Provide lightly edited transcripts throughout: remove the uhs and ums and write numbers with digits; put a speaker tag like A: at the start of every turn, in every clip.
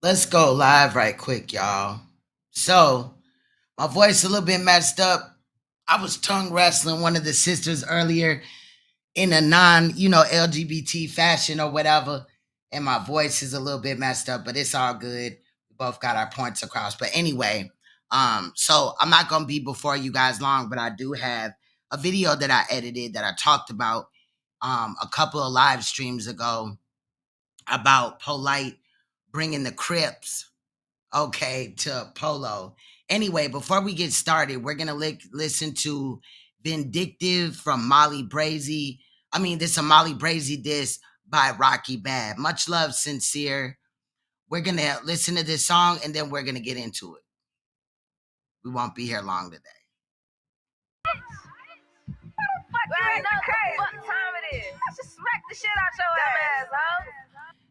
A: Let's go live right quick, y'all. So, my voice a little bit messed up. I was tongue wrestling one of the sisters earlier in a LGBT fashion or whatever, and my voice is a little bit messed up, but it's all good. We both got our points across. But anyway, so I'm not gonna be before you guys long, but I do have a video that I edited that I talked about a couple of live streams ago about Polight bringing the Crips, okay, to Polo. Anyway, before we get started, we're gonna listen to "Vindictive" from Molly Brazy. This is a Molly Brazy diss by Rocky Bad. Much love, Sincere. We're gonna listen to this song and then we're gonna get into it. We won't be here long today.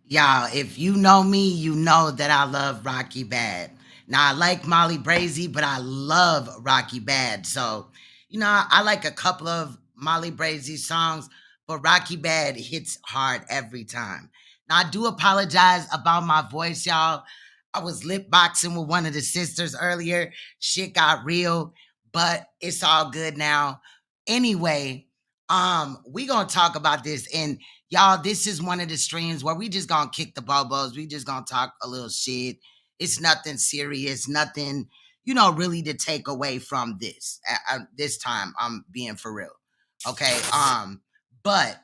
A: Y'all, if you know me, you know that I love Rocky Bad. Now, I like Molly Brazy, but I love Rocky Bad. So, I like a couple of Molly Brazy songs, but Rocky Bad hits hard every time. Now, I do apologize about my voice, y'all. I was lip boxing with one of the sisters earlier. Shit got real, but it's all good now. Anyway, we gonna talk about this, and y'all, this is one of the streams where we just gonna kick the bobos. We just gonna talk a little shit. It's nothing serious, nothing, really to take away from this. This time, I'm being for real. Okay. But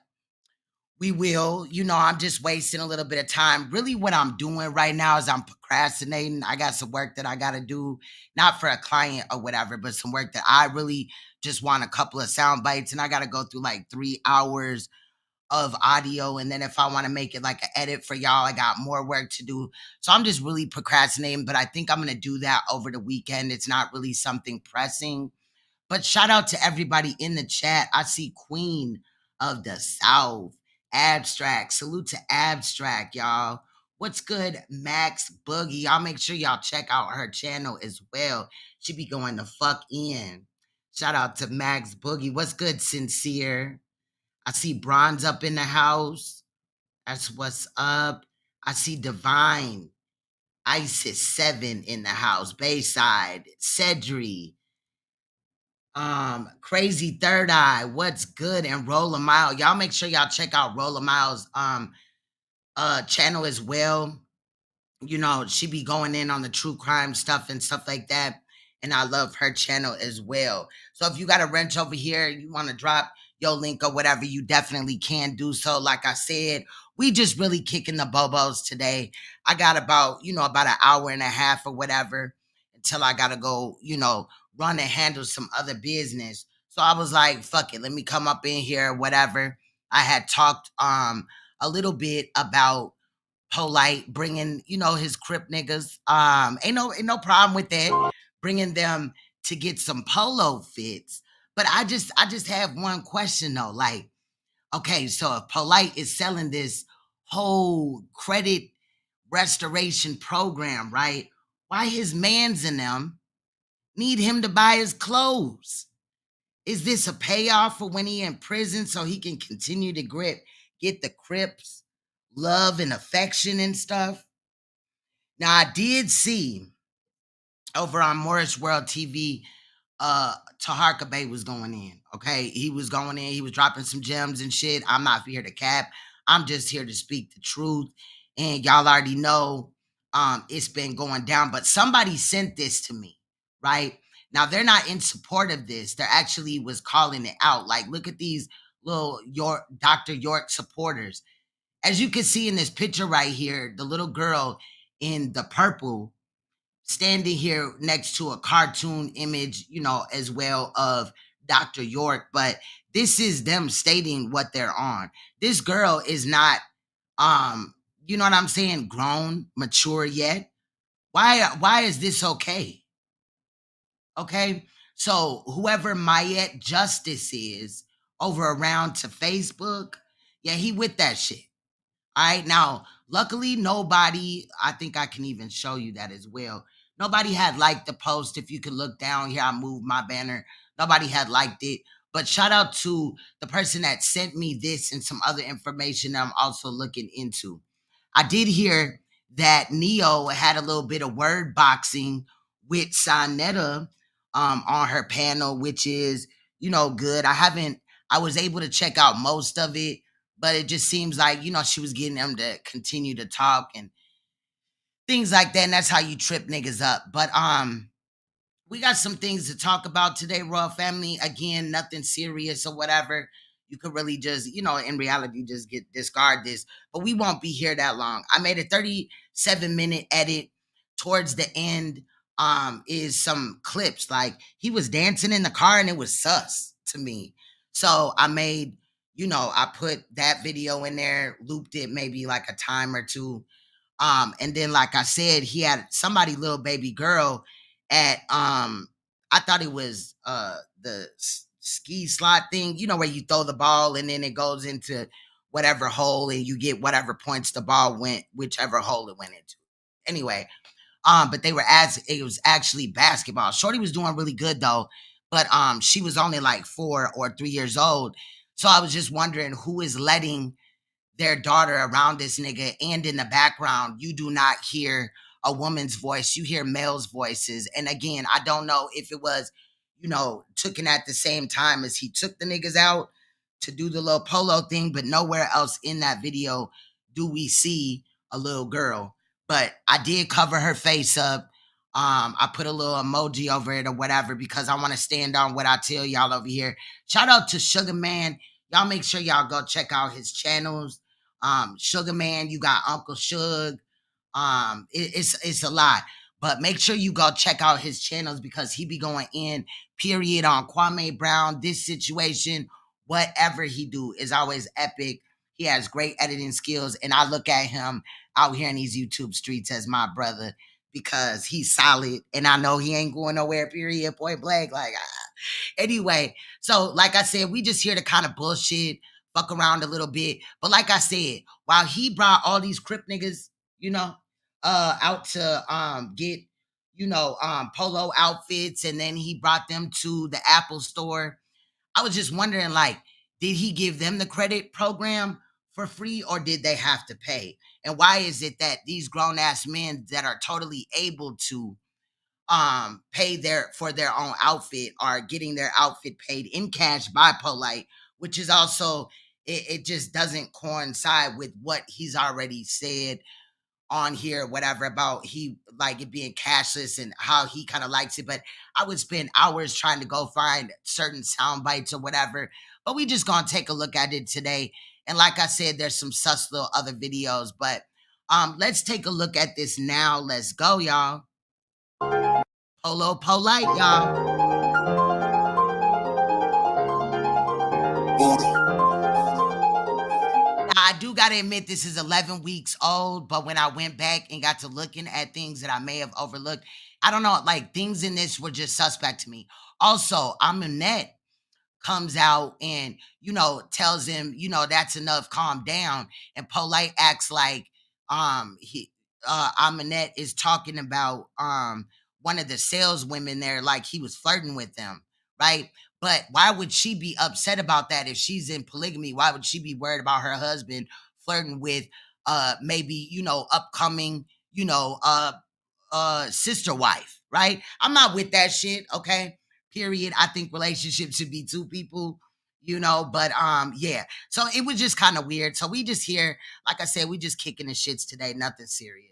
A: we will, I'm just wasting a little bit of time. Really, what I'm doing right now is I'm procrastinating. I got some work that I got to do, not for a client or whatever, but some work that I really just want a couple of sound bites. And I got to go through like 3 hours of audio. And then if I want to make it like an edit for y'all, I got more work to do. So I'm just really procrastinating, but I think I'm going to do that over the weekend. It's not really something pressing. But shout out to everybody in the chat. I see Queen of the South, Abstract. Salute to Abstract, y'all. What's good, Max Boogie? Y'all make sure y'all check out her channel as well. She be going the fuck in. Shout out to Max Boogie. What's good, Sincere? I see Bronze up in the house. That's what's up. I see Divine. Isis 7 in the house. Bayside. Cedry. Crazy Third Eye, what's good? And Roll a Mile. Y'all make sure y'all check out Roll a Mile's channel as well. She be going in on the true crime stuff and stuff like that. And I love her channel as well. So if you got a wrench over here, you want to drop your link or whatever, you definitely can do so. Like I said, we just really kicking the bobos today. I got about an hour and a half or whatever until I got to go, run and handle some other business. So I was like, fuck it, let me come up in here, whatever. I had talked a little bit about Polight bringing, his Crip niggas. Ain't no problem with that. Bringing them to get some polo fits. But I just have one question though. Like, okay, so if Polight is selling this whole credit restoration program, right? Why his mans in them need him to buy his clothes? Is this a payoff for when he in prison so he can continue to get the Crips love and affection and stuff? Now, I did see over on Morris World TV, Taharka Bay was going in, okay? He was going in, he was dropping some gems and shit. I'm not here to cap. I'm just here to speak the truth. And y'all already know it's been going down, but somebody sent this to me, right? Now, they're not in support of this. They're actually was calling it out. Like, look at these little Dr. York supporters. As you can see in this picture right here, the little girl in the purple standing here next to a cartoon image, as well of Dr. York. But this is them stating what they're on. This girl is not, you know what I'm saying, grown, mature yet. Why is this okay? Okay. So whoever Mayette Justice is over around to Facebook, yeah, he with that shit. All right. Now, luckily, nobody, I think I can even show you that as well. Nobody had liked the post. If you could look down here, I moved my banner. Nobody had liked it. But shout out to the person that sent me this and some other information that I'm also looking into. I did hear that Neo had a little bit of word boxing with Sonetta on her panel, which is, good. I was able to check out most of it, but it just seems like, she was getting them to continue to talk and things like that. And that's how you trip niggas up. But we got some things to talk about today, Royal Family. Again, nothing serious or whatever. You could really just, in reality, just discard this. But we won't be here that long. I made a 37-minute edit. Towards the end is some clips. Like, he was dancing in the car and it was sus to me. So I made, I put that video in there, looped it maybe like a time or two. And then, like I said, he had somebody, little baby girl, at I thought it was the ski slot thing, where you throw the ball and then it goes into whatever hole and you get whatever points the ball went, whichever hole it went into. Anyway, but it was actually basketball. Shorty was doing really good though, but she was only like 4 or 3 years old. So I was just wondering who is letting their daughter around this nigga, and in the background, you do not hear a woman's voice. You hear males' voices. And again, I don't know if it was, taken at the same time as he took the niggas out to do the little Polo thing, but nowhere else in that video do we see a little girl. But I did cover her face up. I put a little emoji over it or whatever because I want to stand on what I tell y'all over here. Shout out to Sugar Man. Y'all make sure y'all go check out his channels. Sugar Man, you got Uncle Suge. It's a lot, but make sure you go check out his channels because he be going in period on Kwame Brown. This situation, whatever he do is always epic. He has great editing skills, and I look at him out here in these YouTube streets as my brother because he's solid, and I know he ain't going nowhere. Period, point blank. Like, anyway, so like I said, we just here to kind of bullshit, fuck around a little bit. But like I said, while he brought all these Crip niggas, out to get, Polo outfits, and then he brought them to the Apple store. I was just wondering, like, did he give them the credit program for free or did they have to pay? And why is it that these grown ass men that are totally able to pay for their own outfit are getting their outfit paid in cash by Polight, which is also, it just doesn't coincide with what he's already said on here, whatever, about he like it being cashless and how he kind of likes it. But I would spend hours trying to go find certain sound bites or whatever. But we just gonna take a look at it today. And like I said, there's some sus little other videos, but let's take a look at this now. Let's go, y'all. Polight, y'all. Now, I do gotta admit this is 11 weeks old, but when I went back and got to looking at things that I may have overlooked, I don't know, like things in this were just suspect to me. Also, Amonette comes out and, tells him, that's enough, calm down. And Polight acts like Amonette is talking about one of the saleswomen there, like he was flirting with them, right? But why would she be upset about that if she's in polygamy? Why would she be worried about her husband flirting with maybe, upcoming, sister wife, right? I'm not with that shit, okay? Period. I think relationships should be two people, but yeah. So it was just kind of weird. So we just here, like I said, we just kicking the shits today, nothing serious.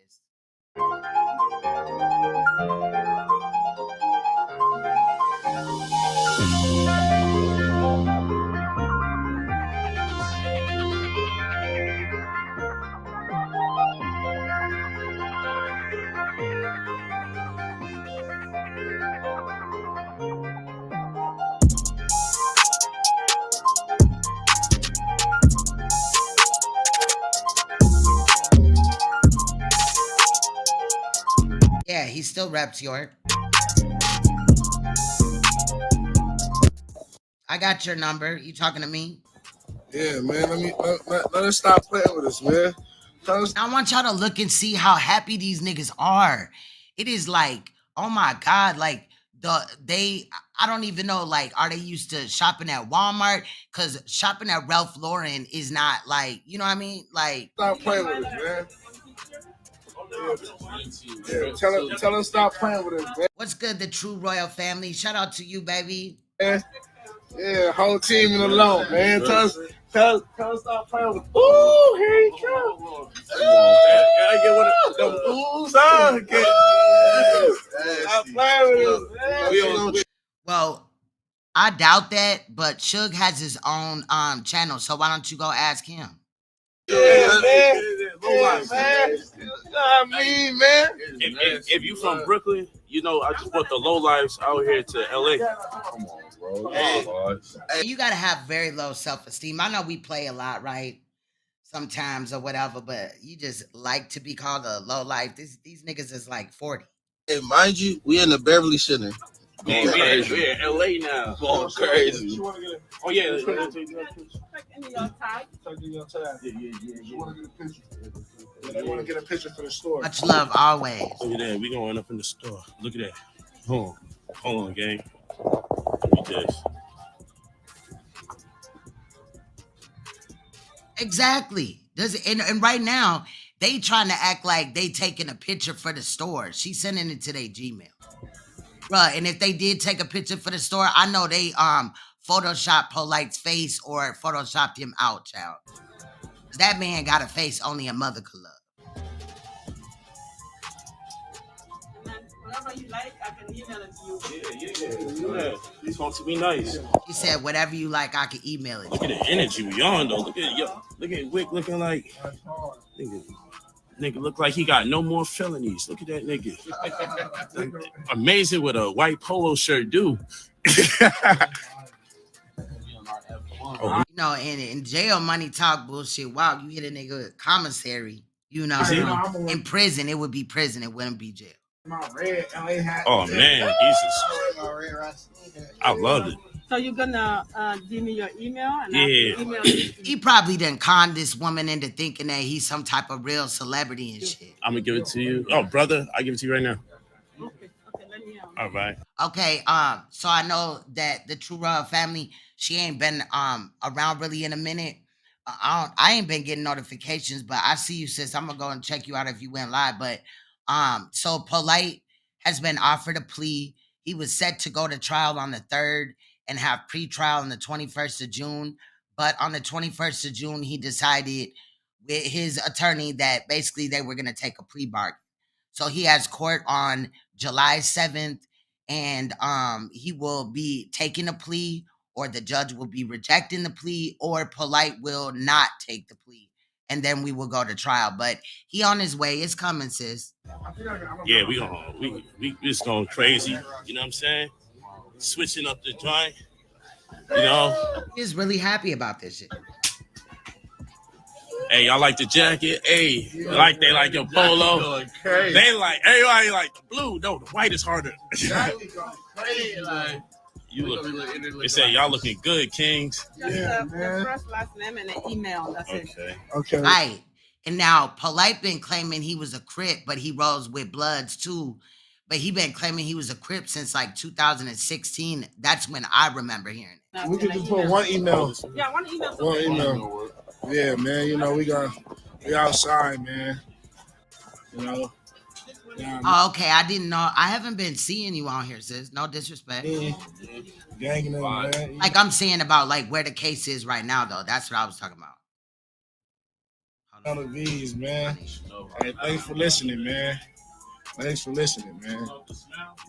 A: Yeah, he still reps York. I got your number. You talking to me?
B: Yeah, man. Let us stop playing with us, man.
A: I want y'all to look and see how happy these niggas are. It is like, oh my God, like I don't even know, like, are they used to shopping at Walmart? Because shopping at Ralph Lauren is not like, you know what I mean? Like,
B: stop playing with us, man. Yeah, tell her stop playing with us, man.
A: What's good, the true royal family? Shout out to you, baby.
B: Yeah, whole team in the low, man. Tell her stop playing with us. Ooh, here he comes. Gotta get one of them oohs on. Stop playing with us, man.
A: Well, I doubt that, but Suge has his own channel, so why don't you go ask him?
B: Yeah, man. Yeah, man. You know what I mean, man?
C: If you from Brooklyn, you know I just brought the low lives out here to LA.
B: Come on, bro.
A: Hey, you gotta have very low self-esteem. I know we play a lot, right? Sometimes or whatever, but you just like to be called a low life. These niggas is like 40.
D: Hey, mind you, we in the Beverly Center.
C: Man, we're in LA now.
D: Going crazy.
C: Oh yeah.
B: Take any of your tag. You want to get a picture? They want to get a picture for the store.
A: Much love always.
C: Look at that. We going up in the store. Look at that. Hold on, gang. Look at this.
A: Exactly. And right now, they trying to act like they taking a picture for the store. She's sending it to their Gmail. Bruh, and if they did take a picture for the store, I know they photoshopped Polight's face or photoshopped him out, child. That man got a face only a mother could love.
E: Whatever you like, I can email it to
C: Yeah.
E: you.
C: He's supposed to be nice.
A: He said, whatever you like, I can email it.
C: Look at the energy we on though. Look at Wick looking like nigga look like he got no more felonies. Look at that nigga. Amazing what a white polo shirt do.
A: You know, in jail money talk bullshit. Wow, you hit a nigga with commissary. You know, in prison, it would be prison. It wouldn't be jail.
C: Oh man, Jesus. I love it.
E: So you're gonna give me your email and
C: Yeah.
E: I'll email you.
A: He probably done conned this woman into thinking that he's some type of real celebrity and shit.
C: I'm gonna give it to you. Oh, brother, I give it to you right now.
E: Okay, let me know.
C: All right.
A: Okay, so I know that the True Royal family, she ain't been around really in a minute. I ain't been getting notifications, but I see you, sis. I'm gonna go and check you out if you went live. But so Polight has been offered a plea. He was set to go to trial on the 3rd and have pre-trial on the 21st of June. But on the 21st of June, he decided with his attorney that basically they were gonna take a plea bargain. So he has court on July 7th, and he will be taking a plea, or the judge will be rejecting the plea, or Polight will not take the plea, and then we will go to trial. But he on his way. It's coming, sis.
C: Yeah, we just going crazy. You know what I'm saying? Switching up the joint. You know.
A: He's really happy about this shit.
C: Hey, y'all like the jacket? Hey, they like your polo. They like everybody like the blue. No, the white is harder. You look. They say y'all looking good, Kings.
E: Just the first last name and an email. That's it.
B: Okay.
A: Right. And now Polight been claiming he was a Crip, but he rolls with Bloods too. But he been claiming he was a Crip since like 2016. That's when I remember hearing it.
B: We could just put one email.
E: Yeah, one email.
B: One email. Yeah, man. You know, we outside, man. You know. Yeah,
A: Oh, okay. I didn't know. I haven't been seeing you on here, sis. No disrespect.
B: ganging them, man.
A: Like I'm saying about like where the case is right now, though. That's what I was talking about.
B: On the V's, man. Hey, thanks for listening, man. Thanks for listening, man.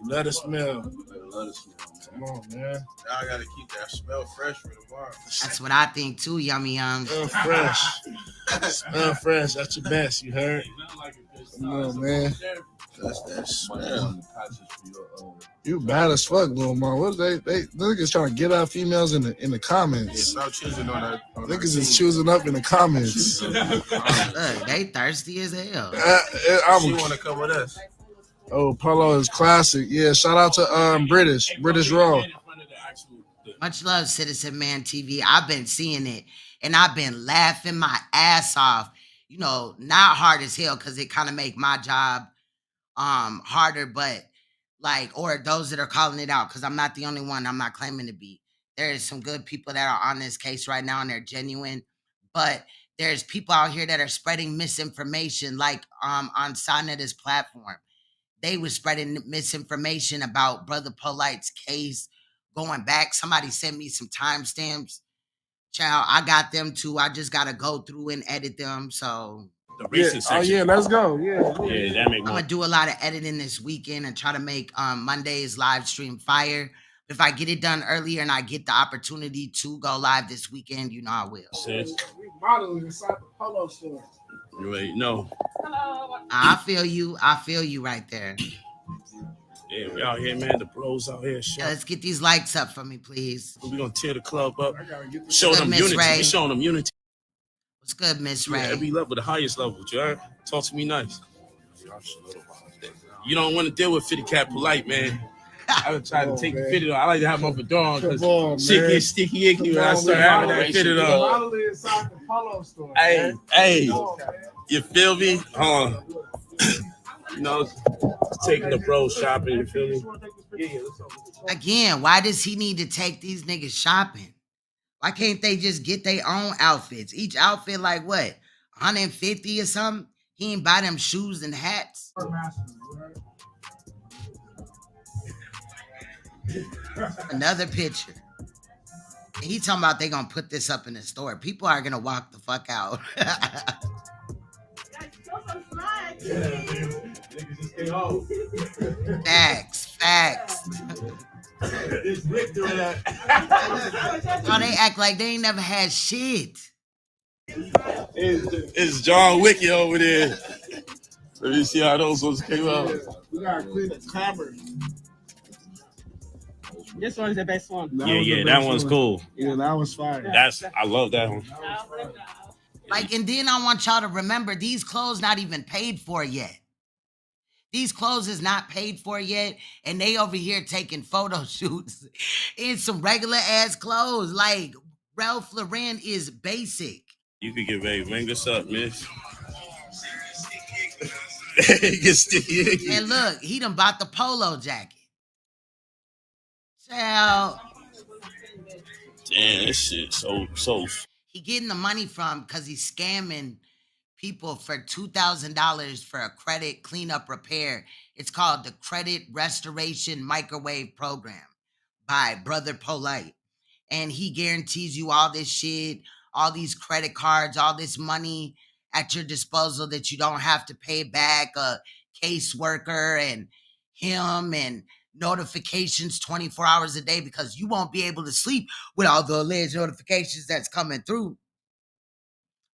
B: Let it smell. Come on, man.
D: Y'all gotta keep that smell fresh for tomorrow.
A: That's what I think too, Yummy Yum.
B: Smell fresh. Smell fresh. That's your best. You heard? Come on, man.
D: That's that smell.
B: You bad as fuck, little man. What they niggas trying to get our females in the comments.
D: Stop choosing on that.
B: Niggas is choosing up in the comments.
A: Look, they thirsty as hell.
D: She want to come with us.
B: Oh, Polo is classic. Yeah, shout out to British Raw.
A: Much love, Citizen Man TV. I've been seeing it, and I've been laughing my ass off. You know, not hard as hell because it kind of make my job harder, but like, or those that are calling it out, because I'm not the only one. I'm not claiming to be. There is some good people that are on this case right now, and they're genuine, but there's people out here that are spreading misinformation, like on Soneta's platform. They were spreading misinformation about Brother Polight's case going back. Somebody sent me some timestamps. Child, I got them too. I just gotta go through and edit them. So
C: The racing section.
B: Oh yeah, let's go. Yeah,
C: that make
A: I'm gonna do a lot of editing this weekend and try to make Monday's live stream fire. If I get it done earlier and I get the opportunity to go live this weekend, you know I will.
B: we modeling inside the Polo store.
C: You already know.
E: Hello.
A: I feel you. I feel you right there.
C: Yeah, we out here, man. The bros out here.
A: Yeah, let's get these likes up for me, please.
C: We're gonna tear the club up.
A: What's
C: Show
A: good,
C: them
A: Miss
C: unity.
A: Ray?
C: We showing them unity.
A: What's good, Miss Ray?
C: Every level, the highest level, Jared. Talk to me nice. You don't want to deal with 50 Cat Polight, man. I would try to take the fitted on. I like to have my fedora on because shit gets sticky icky when I start having that fitted on.
B: Modeling inside the Polo store.
C: Hey, you feel me? Hold on. You know, taking the bro shopping, you feel me? Yeah,
A: Again, why does he need to take these niggas shopping? Why can't they just get their own outfits? Each outfit like what? 150 or something? He ain't buy them shoes and hats. Another picture. He talking about they gonna put this up in the store. People are gonna walk the fuck out. Facts. Oh, they act like they ain't never had shit.
C: It's John Wicky over there. Let me see how those ones came out.
B: We gotta clean the camera.
E: This one's the best one.
C: That one's cool.
B: Yeah, that was fire.
C: I love that one.
A: Like, and then I want y'all to remember these clothes not even paid for yet. These clothes is not paid for yet, and they over here taking photo shoots in some regular ass clothes. Like, Ralph Lauren is basic.
C: You could get ready. Ring us up, miss. Get sticky.
A: And look, he done bought the polo jacket. Child.
C: Damn, that shit so.
A: He getting the money from because he's scamming people for $2,000 for a credit cleanup repair. It's called the Credit Restoration Microwave Program by Brother Polight. And he guarantees you all this shit, all these credit cards, all this money at your disposal that you don't have to pay back a caseworker and him and notifications 24 hours a day because you won't be able to sleep with all the alleged notifications that's coming through.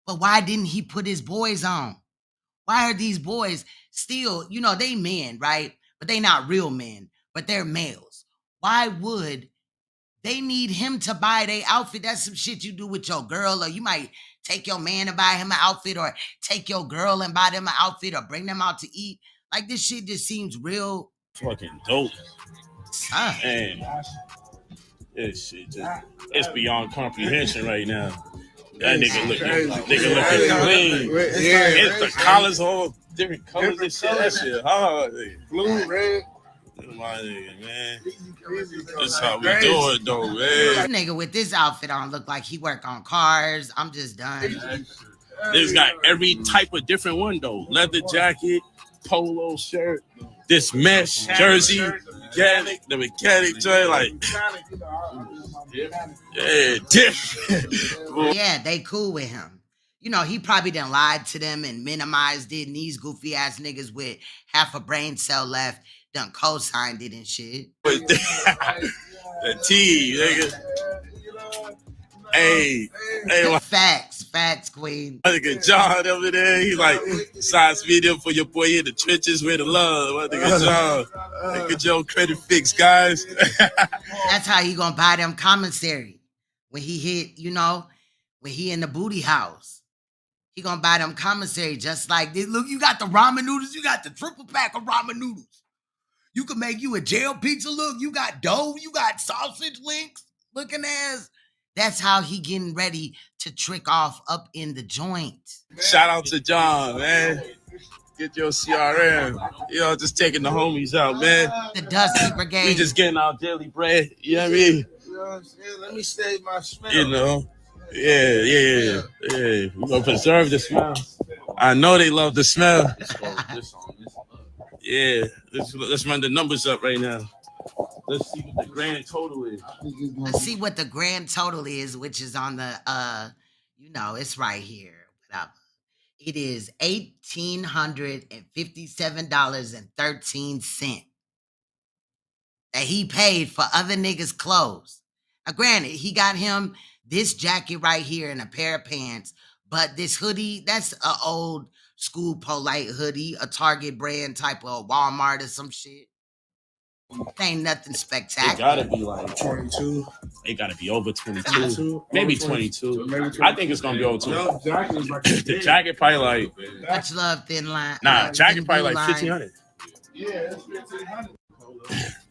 A: But why didn't he put his boys on? Why are these boys still, they men, right? But they not real men, but they're males. Why would they need him to buy their outfit? That's some shit you do with your girl, or you might take your man and buy him an outfit, or take your girl and buy them an outfit, or bring them out to eat. Like, this shit just seems real
C: Fucking dope. Man, this shit it's beyond comprehension right now. That nigga looking clean. It's the collars all different colors and shit. That shit hard.
B: Blue, red.
C: My nigga, man. That's how we do it, though, man.
A: That nigga with this outfit on look like he work on cars. I'm just done.
C: It's got every type of different one, though. Leather jacket, polo shirt, this mesh jersey, the mechanic joint, like, yeah, different.
A: Yeah, they cool with him. He probably done lied to them and minimized it, and these goofy ass niggas with half a brain cell left done co-signed it and shit.
C: The T, nigga. Hey,
A: Facts, queen.
C: My nigga John over there, he like size video for your boy in the trenches with the love. My nigga John, get your credit fixed, guys.
A: That's how he gonna buy them commissary when he hit, when he in the booty house. He gonna buy them commissary just like this. Look, you got the ramen noodles, you got the triple pack of ramen noodles. You can make you a jail pizza. Look, you got dough, you got sausage links looking ass. That's how he getting ready to trick off up in the joint.
C: Shout out to John, man. Get your CRM. Just taking the homies out, man.
A: The Dusty Brigade.
C: We just getting our daily bread. You know what I mean?
B: Let me save my smell.
C: Yeah. We're gonna preserve the smell. I know they love the smell. Yeah, let's run the numbers up right now. Let's see what the grand total is.
A: Let's see what the grand total is, which is on the it's right here. Whatever. It is $1,857.13 that he paid for other niggas' clothes. Now, granted, he got him this jacket right here and a pair of pants, but this hoodie, that's an old school Polight hoodie, a Target brand type of Walmart or some shit. It ain't nothing spectacular.
C: It gotta be like
B: 22.
C: It gotta be over 22. Maybe 22. I think it's gonna be over 22. The jacket probably like
A: Much love, Thin Line.
C: jacket probably like
B: Yeah,
C: $1,500.
B: it's 1,500.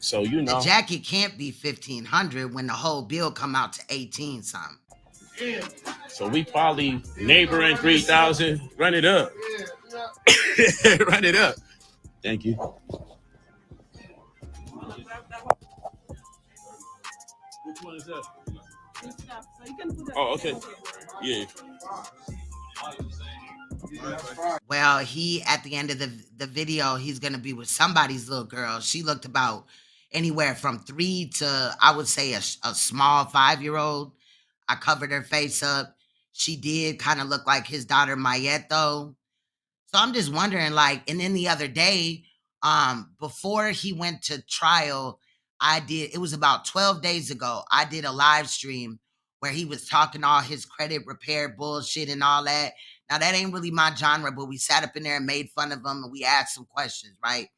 C: So you know,
A: the jacket can't be $1,500 when the whole bill come out to 18 something.
C: so we probably neighboring 3,000. Run it up. Run it up. Thank you. Which one is that?
E: So you can put that.
C: Oh, okay. Yeah.
A: Well, he at the end of the video, he's gonna be with somebody's little girl. She looked about anywhere from 3 to, I would say, a small 5-year-old. I covered her face up. She did kind of look like his daughter Mayette, though. So I'm just wondering, like, and then the other day, before he went to trial, it was about 12 days ago, I did a live stream where he was talking all his credit repair bullshit and all that. Now, that ain't really my genre, but we sat up in there and made fun of him and we asked some questions, right?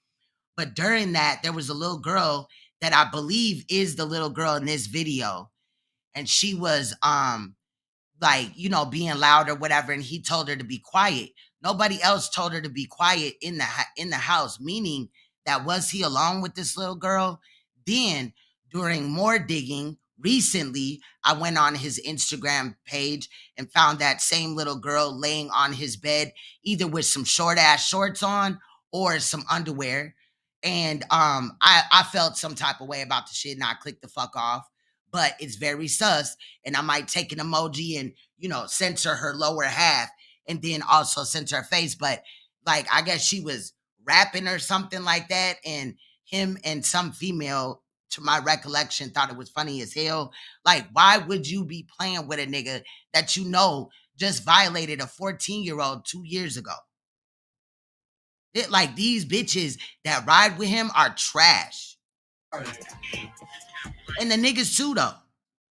A: But during that, there was a little girl that I believe is the little girl in this video. And she was, like, being loud or whatever. And he told her to be quiet. Nobody else told her to be quiet in the house, meaning that was he alone with this little girl? Then during more digging, recently, I went on his Instagram page and found that same little girl laying on his bed, either with some short ass shorts on or some underwear. And I felt some type of way about the shit and I clicked the fuck off. But it's very sus. And I might take an emoji and, censor her lower half and then also censor her face. But like, I guess she was rapping or something like that. And him and some female, to my recollection, thought it was funny as hell. Like, why would you be playing with a nigga that just violated a 14-year-old 2 years ago? Like, these bitches that ride with him are trash. And the niggas too, though.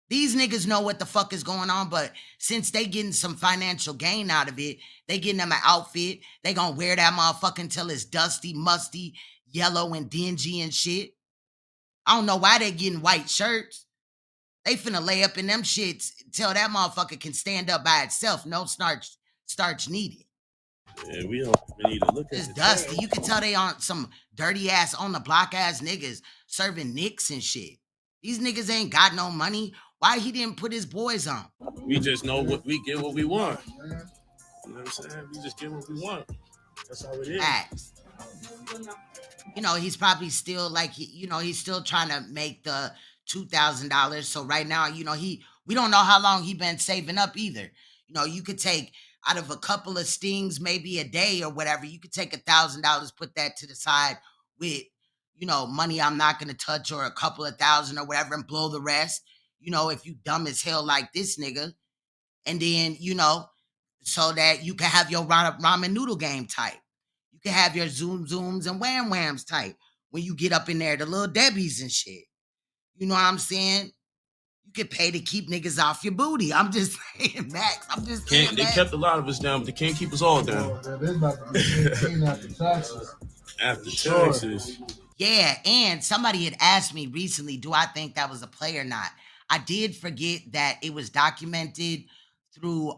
A: These niggas know what the fuck is going on, but since they getting some financial gain out of it, they getting them an outfit. They gonna wear that motherfucker until it's dusty, musty, yellow, and dingy and shit. I don't know why they getting white shirts. They finna lay up in them shits till that motherfucker can stand up by itself. No starch needed.
C: Yeah, we need to look at
A: It's dusty. You can tell they on some dirty ass on the block ass niggas serving nicks and shit. These niggas ain't got no money. Why he didn't put his boys on?
C: We just know we get what we want. You know what I'm saying? We just get what we want. That's how it is.
A: Facts. He's probably still like, he's still trying to make the $2,000. So right now, we don't know how long he been saving up either. You could take out of a couple of stings, maybe a day or whatever, you could take $1,000, put that to the side with, money I'm not going to touch or a couple of thousand or whatever and blow the rest, if you dumb as hell like this nigga. And then, so that you can have your ramen noodle game type. You can have your zooms and wham whams type when you get up in there, the little Debbies and shit. You know what I'm saying? You can pay to keep niggas off your booty. I'm just saying, Max. I'm just saying.
C: They kept a lot of us down, but they can't keep us all down.
B: This about to be 15 after taxes.
C: After taxes.
A: Yeah, and somebody had asked me recently, do I think that was a play or not? I did forget that it was documented through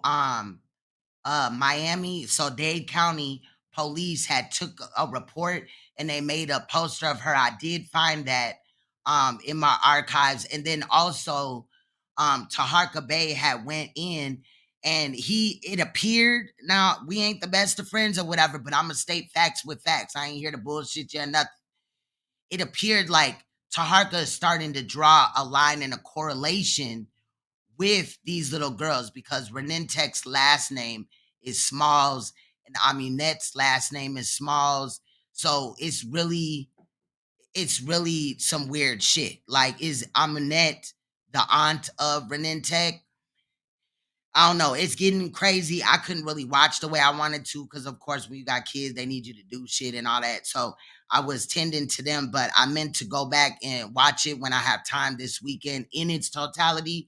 A: Miami. So Dade County police had took a report and they made a poster of her. I did find that in my archives. And then also Taharka Bey had went in and it appeared, now we ain't the best of friends or whatever, but I'm gonna state facts with facts. I ain't here to bullshit you or nothing. It appeared like Taharka is starting to draw a line and a correlation with these little girls because Renentek's last name is Smalls and Aminette's last name is Smalls. So it's really some weird shit. Like, is Aminette the aunt of Renentek? I don't know. It's getting crazy. I couldn't really watch the way I wanted to because, of course, when you got kids, they need you to do shit and all that. So I was tending to them, but I meant to go back and watch it when I have time this weekend in its totality.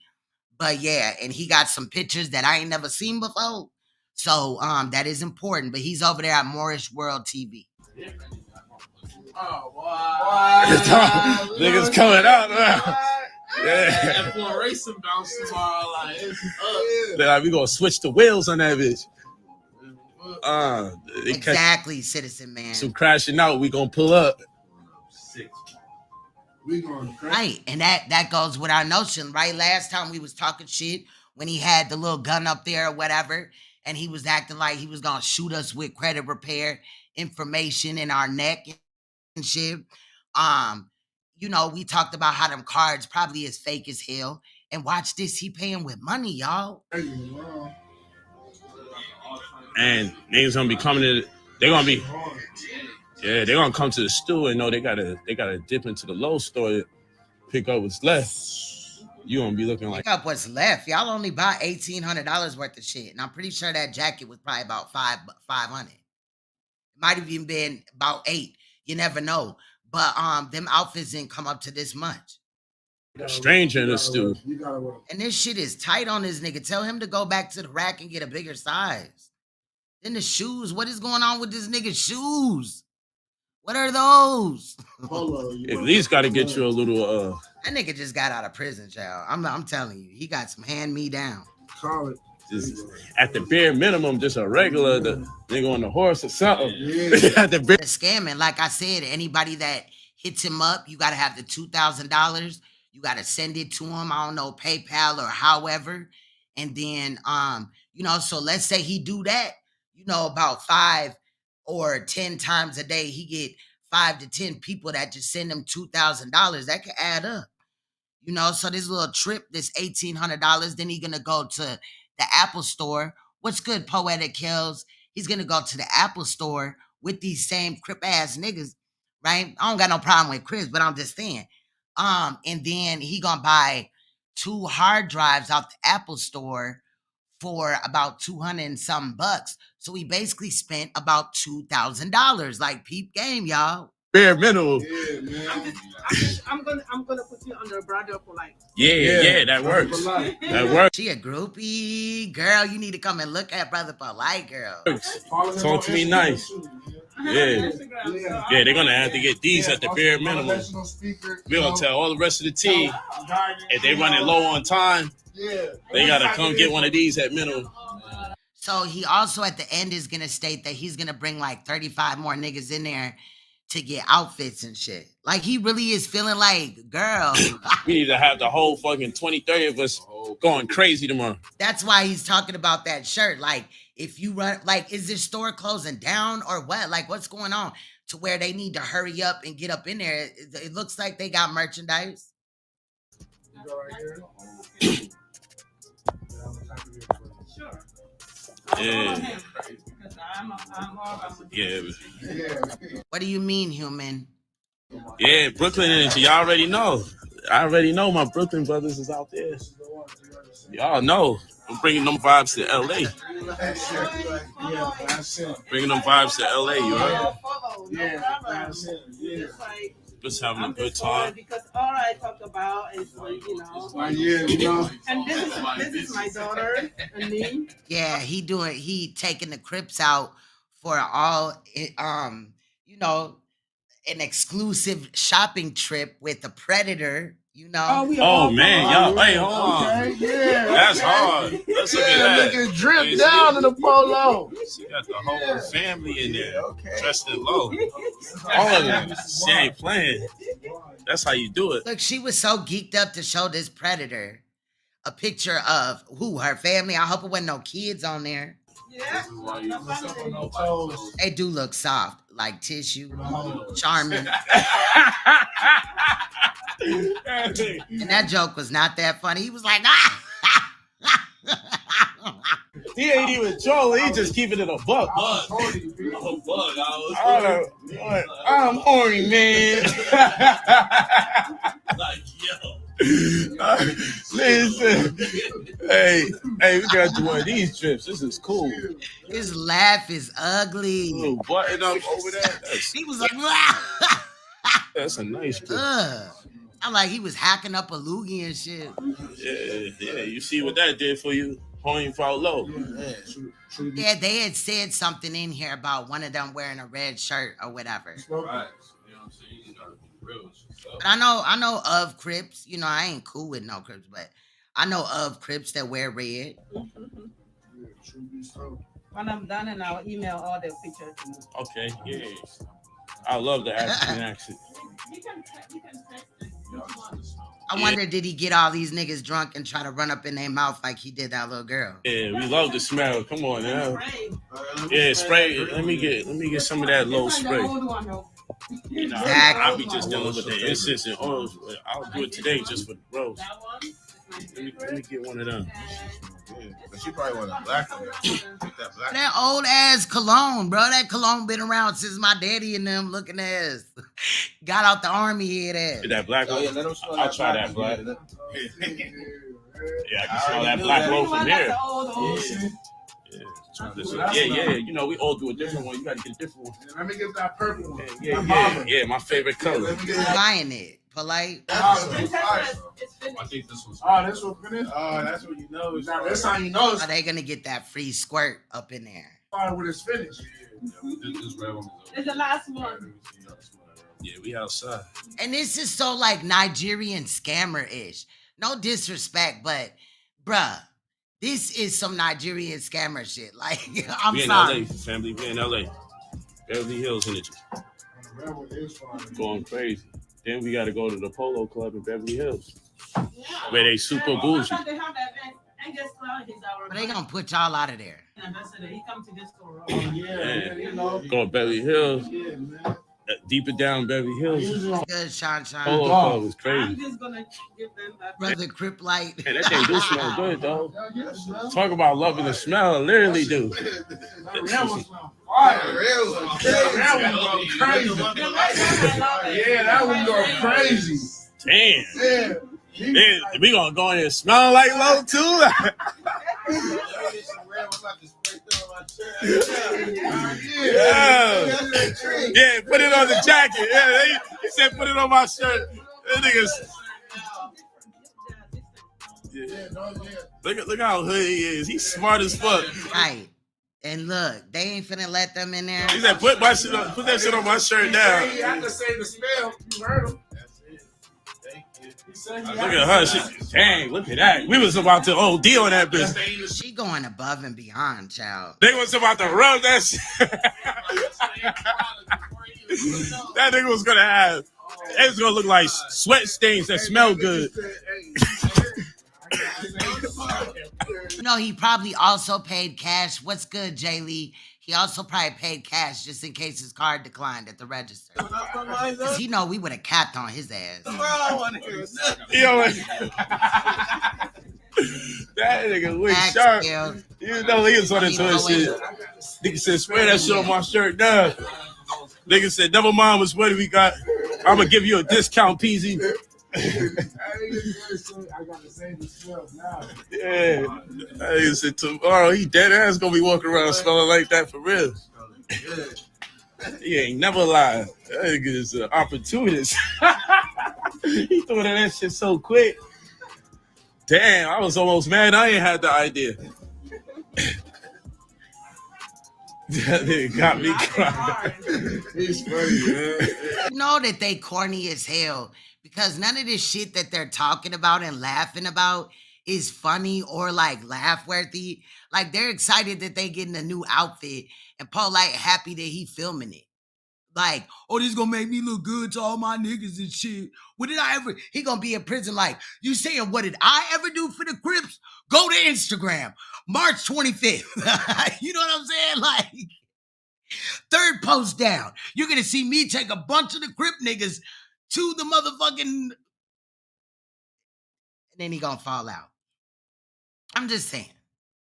A: But yeah, and he got some pictures that I ain't never seen before. So that is important. But he's over there at Moorish World TV.
B: Oh, wow.
C: Niggas coming out now. Yeah.
B: And for a racing bounce tomorrow, like, it's up.
C: They're like, we gonna switch the wheels on that bitch.
A: Exactly, Citizen Man.
C: Some crashing out, we gonna pull up.
B: We going crazy.
A: Right, and that goes with our notion, right? Last time we was talking shit when he had the little gun up there or whatever, and he was acting like he was gonna shoot us with credit repair information in our neck and shit. You know, we talked about how them cards probably is fake as hell. And watch this, he paying with money, y'all.
C: And niggas gonna be coming to, they're gonna be, yeah, they're gonna come to the store and know they gotta dip into the low store, pick up what's left. You gonna be looking like,
A: pick up what's left. Y'all only buy $1,800 worth of shit, and I'm pretty sure that jacket was probably about $500. It might have even been about $800. You never know. But them outfits didn't come up to this much.
C: a stranger in the stew.
A: And this shit is tight on this nigga. Tell him to go back to the rack and get a bigger size. Then the shoes. What is going on with this nigga's shoes? What are those?
B: Polo,
C: At least got to get you a little.
A: That nigga just got out of prison, child. I'm telling you, he got some hand me down.
B: Call it.
C: Just at the bare minimum, just a regular nigga on the horse or something.
B: Yeah.
C: At the bare.
A: The scamming, like I said, anybody that hits him up, you gotta have the $2,000. You gotta send it to him. I don't know, PayPal or however. And then, you know, so let's say he do that. You know, about 5 or 10 times a day, he get 5 to 10 people that just send him $2,000. That could add up. You know, so this little trip, this $1,800, then he gonna go to the Apple store. What's good, Poetic Kills? He's gonna go to the Apple store with these same Crip ass niggas, right? I don't got no problem with Crips, but I'm just saying. And then he gonna buy 2 hard drives out the Apple store for about 200 and some bucks. So he basically spent about $2,000. Like, peep game, y'all.
C: Bare minimum.
B: Yeah, man.
E: I'm gonna put you under a brother Polight.
C: Yeah, that works. That works.
A: She a groupie. Girl, you need to come and look at Brother Polight, girl.
C: Talk to me nice. Yeah. Yeah, they're gonna have to get these at the bare minimum. We're gonna tell all the rest of the team if they running low on time, they gotta come get one of these at minimum.
A: So he also at the end is gonna state that he's gonna bring like 35 more niggas in there to get outfits and shit. Like, he really is feeling like, girl.
C: We need to have the whole fucking 20, 30 of us going crazy tomorrow.
A: That's why he's talking about that shirt. Like, if you run, like, is this store closing down or what? Like, what's going on to where they need to hurry up and get up in there? It looks like they got merchandise.
E: Sure.
C: Yeah. Yeah.
A: What do you mean, human?
C: Yeah, Brooklyn energy. Y'all already know. I already know my Brooklyn brothers is out there. Y'all know. I'm bringing them vibes to LA. Bringing them vibes to LA, you heard? Just having a good time.
E: Because all I talk about is, you know. And this is my daughter and me.
A: Yeah, he taking the Crips out for all, you know, an exclusive shopping trip with the Predator, you know.
C: Oh man, y'all, hey, hold on.
B: Okay, yeah.
C: That's hard. Let's look at that.
B: Nigga drip down in the polo.
C: She got the whole family in there, dressed in low. All of them. She ain't playing. That's how you do it.
A: Look, she was so geeked up to show this Predator a picture of her family. I hope it wasn't no kids on there.
E: Yeah.
A: They do look soft, like tissue, charming. And that joke was not that funny. He was like, ah!
C: He ain't even trolling. He just keeping it a buck. I'm horny, man. Listen, hey, we got to one of these trips. This is cool.
A: His laugh is ugly.
C: Little button up over there.
A: He was like,
C: that's a nice trip.
A: I'm like, he was hacking up a loogie and shit.
C: Yeah. You see what that did for you? Horny Polo.
A: Yeah, they had said something in here about one of them wearing a red shirt or whatever. But I know of Crips. You know, I ain't cool with no Crips, but I know of Crips that wear red.
E: When I'm done, and I'll email all the pictures.
C: Okay, yeah. I love the African accent.
E: You can text it.
A: I wonder, did he get all these niggas drunk and try to run up in their mouth like he did that little girl?
C: Yeah, we love the smell. Come on now. Yeah, spray. Let me get some of that low spray. You know,
A: Exactly.
C: I'll be just dealing with the incense and oils. I'll do it today just for the rose. Let me get one of them.
D: Yeah, but she probably want a black one.
A: That old ass cologne, bro. That cologne been around since my daddy and them looking ass got out the army here.
C: That black one? I'll try that black. Yeah, I can smell that black roll from there. Yeah. You know, we all do a different one. You got to get a different one.
B: Let me get that purple one.
C: Yeah. My favorite color.
A: Buying it. Polight.
B: I think this was. Oh, this one finished? Oh, that's what you know. Now, that's how you know.
A: Are they going to get that free squirt up in there?
B: When it's finished.
E: It's the last one.
C: Yeah, we outside.
A: And this is so like Nigerian scammer-ish. No disrespect, but bruh, this is some Nigerian scammer shit. Like, I'm
C: we
A: sorry.
C: in LA, family. We in LA. Beverly Hills energy. Going crazy. Then we got to go to the Polo Club in Beverly Hills. Where they super bougie.
A: But they gonna put y'all out of there.
C: Go to Beverly Hills. Deeper down Beverly Hills.
A: Good, Sean.
C: Polo Club was crazy.
E: I'm just gonna give them that.
A: Brother Crip Light.
C: Hey, that thing do smell good, though. Talk about loving the smell. I literally do.
B: That was going crazy.
C: Damn.
B: Yeah.
C: We gonna go in and smell like low too.
B: Yeah,
C: put it on the jacket. Yeah, he said put it on my shirt. That niggas. Look how hood he is. He's smart as fuck.
A: Right. And look, they ain't finna let them in there.
C: He said put that shit on my shirt now.
B: He had to say the spell. You heard him.
C: Look at her. Dang, look at that. We was about to OD on that bitch.
A: She going above and beyond, child.
C: They was about to rub that shit. That nigga was gonna have. It's gonna look like sweat stains that smell good.
A: You know, he probably also paid cash. What's good, Jay Lee? He also probably paid cash just in case his card declined at the register. Because he know we would have capped on his ass.
C: Yo, that nigga look sharp. You know he was on his hood shit. Nigga said, spray that shit on my shirt now. Nigga said, never mind what's what we got. I'm gonna give you a discount, PZ.
B: I gotta say the smell now.
C: Yeah. I said tomorrow he dead ass gonna be walking around smelling like that for real. He ain't never lied. That nigga is an opportunist. He threw that shit so quick. Damn, I was almost mad I ain't had the idea. That nigga got me crying.
B: He's funny, man.
A: You know that they corny as hell because none of this shit that they're talking about and laughing about is funny or like laugh worthy. Like they're excited that they getting a new outfit and Polight happy that he filming it. Like, oh, this gonna make me look good to all my niggas and shit. What did I ever? He gonna be in prison like, you saying what did I ever do for the Crips? Go to Instagram, March 25th. You know what I'm saying? Like, third post down. You're gonna see me take a bunch of the Crip niggas to the motherfucking, and then he gonna fall out. I'm just saying.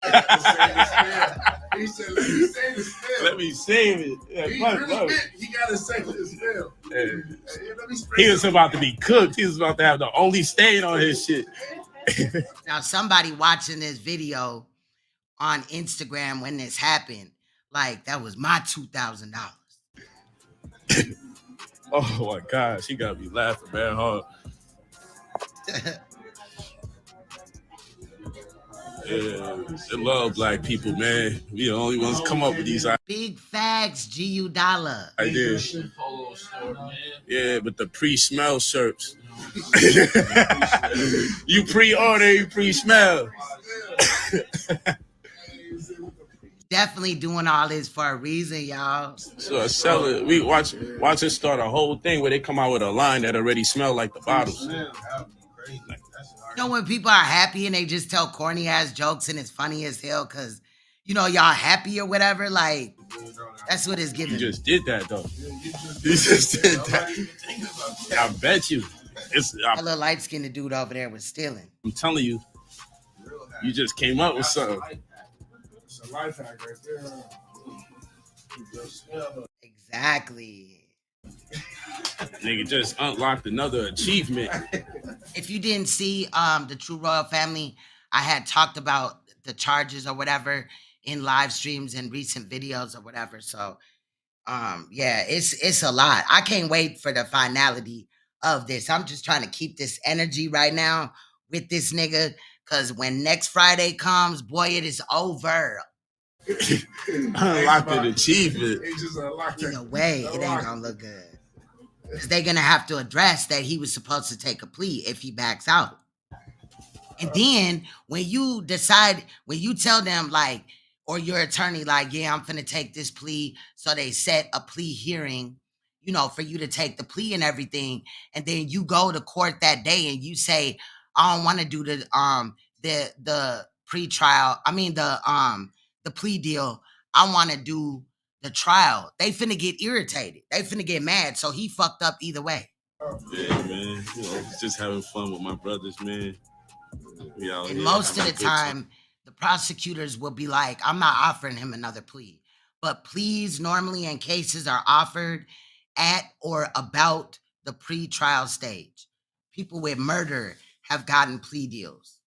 B: He said, "Let me say this still.
C: Let me save it. Yeah,
B: He
C: fuck,
B: really
C: bro.
B: meant he gotta say this still.
C: Yeah.
B: Let me spray
C: He was
B: some-
C: about to be cooked. He was about to have the only stain on his shit.
A: Now, somebody watching this video on Instagram when this happened, like, that was my $2,000.
C: Oh my gosh, he got me laughing, man, hard. Yeah, they love black people, man. We the only ones come up with these ideas.
A: Big facts, GU Dollar.
C: Yeah, but the pre-smell shirts. You pre-order, you pre-smell.
A: Definitely doing all this for a reason, y'all.
C: So I sell it. We watch it start a whole thing where they come out with a line that already smell like the bottles.
A: You know, when people are happy and they just tell corny ass jokes and it's funny as hell because, you know, y'all happy or whatever, like, that's what it's giving.
C: You just did that, though. You just did that. I bet you.
A: That little light-skinned dude over there was stealing.
C: I'm telling you, you just came up with something.
B: It's a life hack right there.
A: Exactly.
C: Nigga just unlocked another achievement.
A: If you didn't see the True Royal Family, I had talked about the charges or whatever in live streams and recent videos or whatever. So yeah, it's a lot. I can't wait for the finality of this. I'm just trying to keep this energy right now with this nigga, because when next Friday comes, boy, it is over.
C: Unlocked an achievement.
A: Either way, it ain't gonna look good. Because they're gonna have to address that he was supposed to take a plea if he backs out. And then when you decide, when you tell them, like, or your attorney, like, yeah, I'm finna take this plea, so they set a plea hearing, you know, for you to take the plea and everything, and then you go to court that day and you say, I don't want to do the pre-trial, I mean the plea deal, I want to do the trial. They finna get irritated. They finna get mad. So he fucked up either way.
C: Yeah, man. You know, just having fun with my brothers, man.
A: And most of the time, the prosecutors will be like, I'm not offering him another plea. But pleas normally in cases are offered at or about the pre-trial stage. People with murder have gotten plea deals,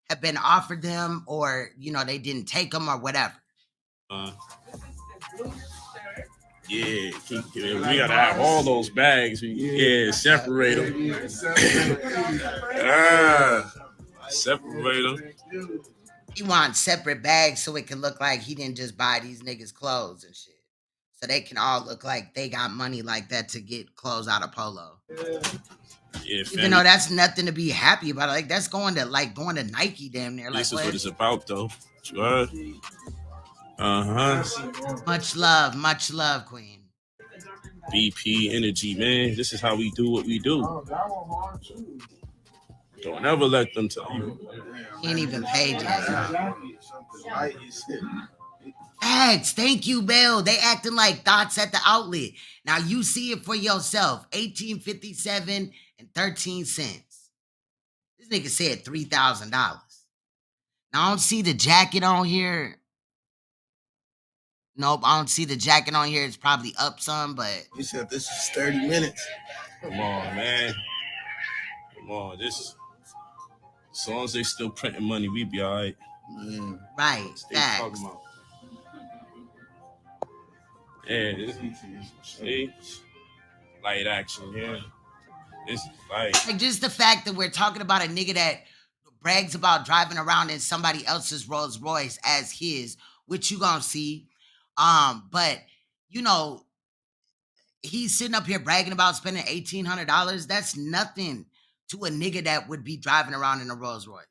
A: have been offered them, or, you know, they didn't take them or whatever.
C: Yeah, we gotta have all those bags. Yeah, separate them. Separate them.
A: He wants separate bags so it can look like he didn't just buy these niggas clothes and shit. So they can all look like they got money like that to get clothes out of Polo.
C: Yeah,
A: even though that's nothing to be happy about. Like, that's going to Nike damn near. Like,
C: this is what it's about, though. Sure.
A: Much love, Queen.
C: BP energy, man. This is how we do what we do. Don't ever let them tell you.
A: He ain't even paid yet. Facts. Thank you, Bill. They acting like thoughts at the outlet. Now you see it for yourself. $18.57 and 13 cents. This nigga said $3,000. Now I don't see the jacket on here. Nope, I don't see the jacket on here. It's probably up some, but
B: you said this is 30 minutes.
C: Come on, man. Come on, this. As long as they still printing money, we be all right.
A: Right. Facts.
C: Yeah, this see, light action. Yeah, it's like
A: just the fact that we're talking about a nigga that brags about driving around in somebody else's Rolls Royce as his, which you gonna see. But you know, he's sitting up here bragging about spending $1,800. That's nothing to a nigga that would be driving around in a Rolls Royce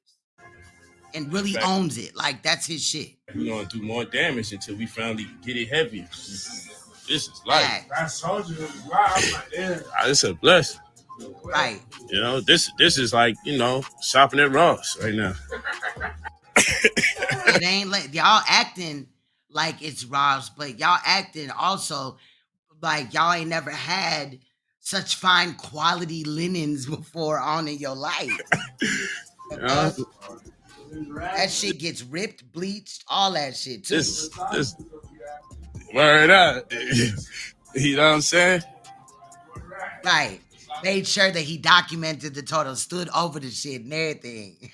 A: and really owns it. Like, that's his shit.
C: We're gonna do more damage until we finally get it heavy. This is life.
B: I told you it was live. I'm like, yeah.
C: It's a blessing.
A: Right.
C: You know, this is like, you know, shopping at Ross right now.
A: It ain't like y'all acting like it's Ross, but y'all acting also like y'all ain't never had such fine quality linens before on in your life. That shit gets ripped, bleached, all that shit too.
B: This word up. You know what I'm saying?
A: Right. Made sure that he documented the total, stood over the shit and everything.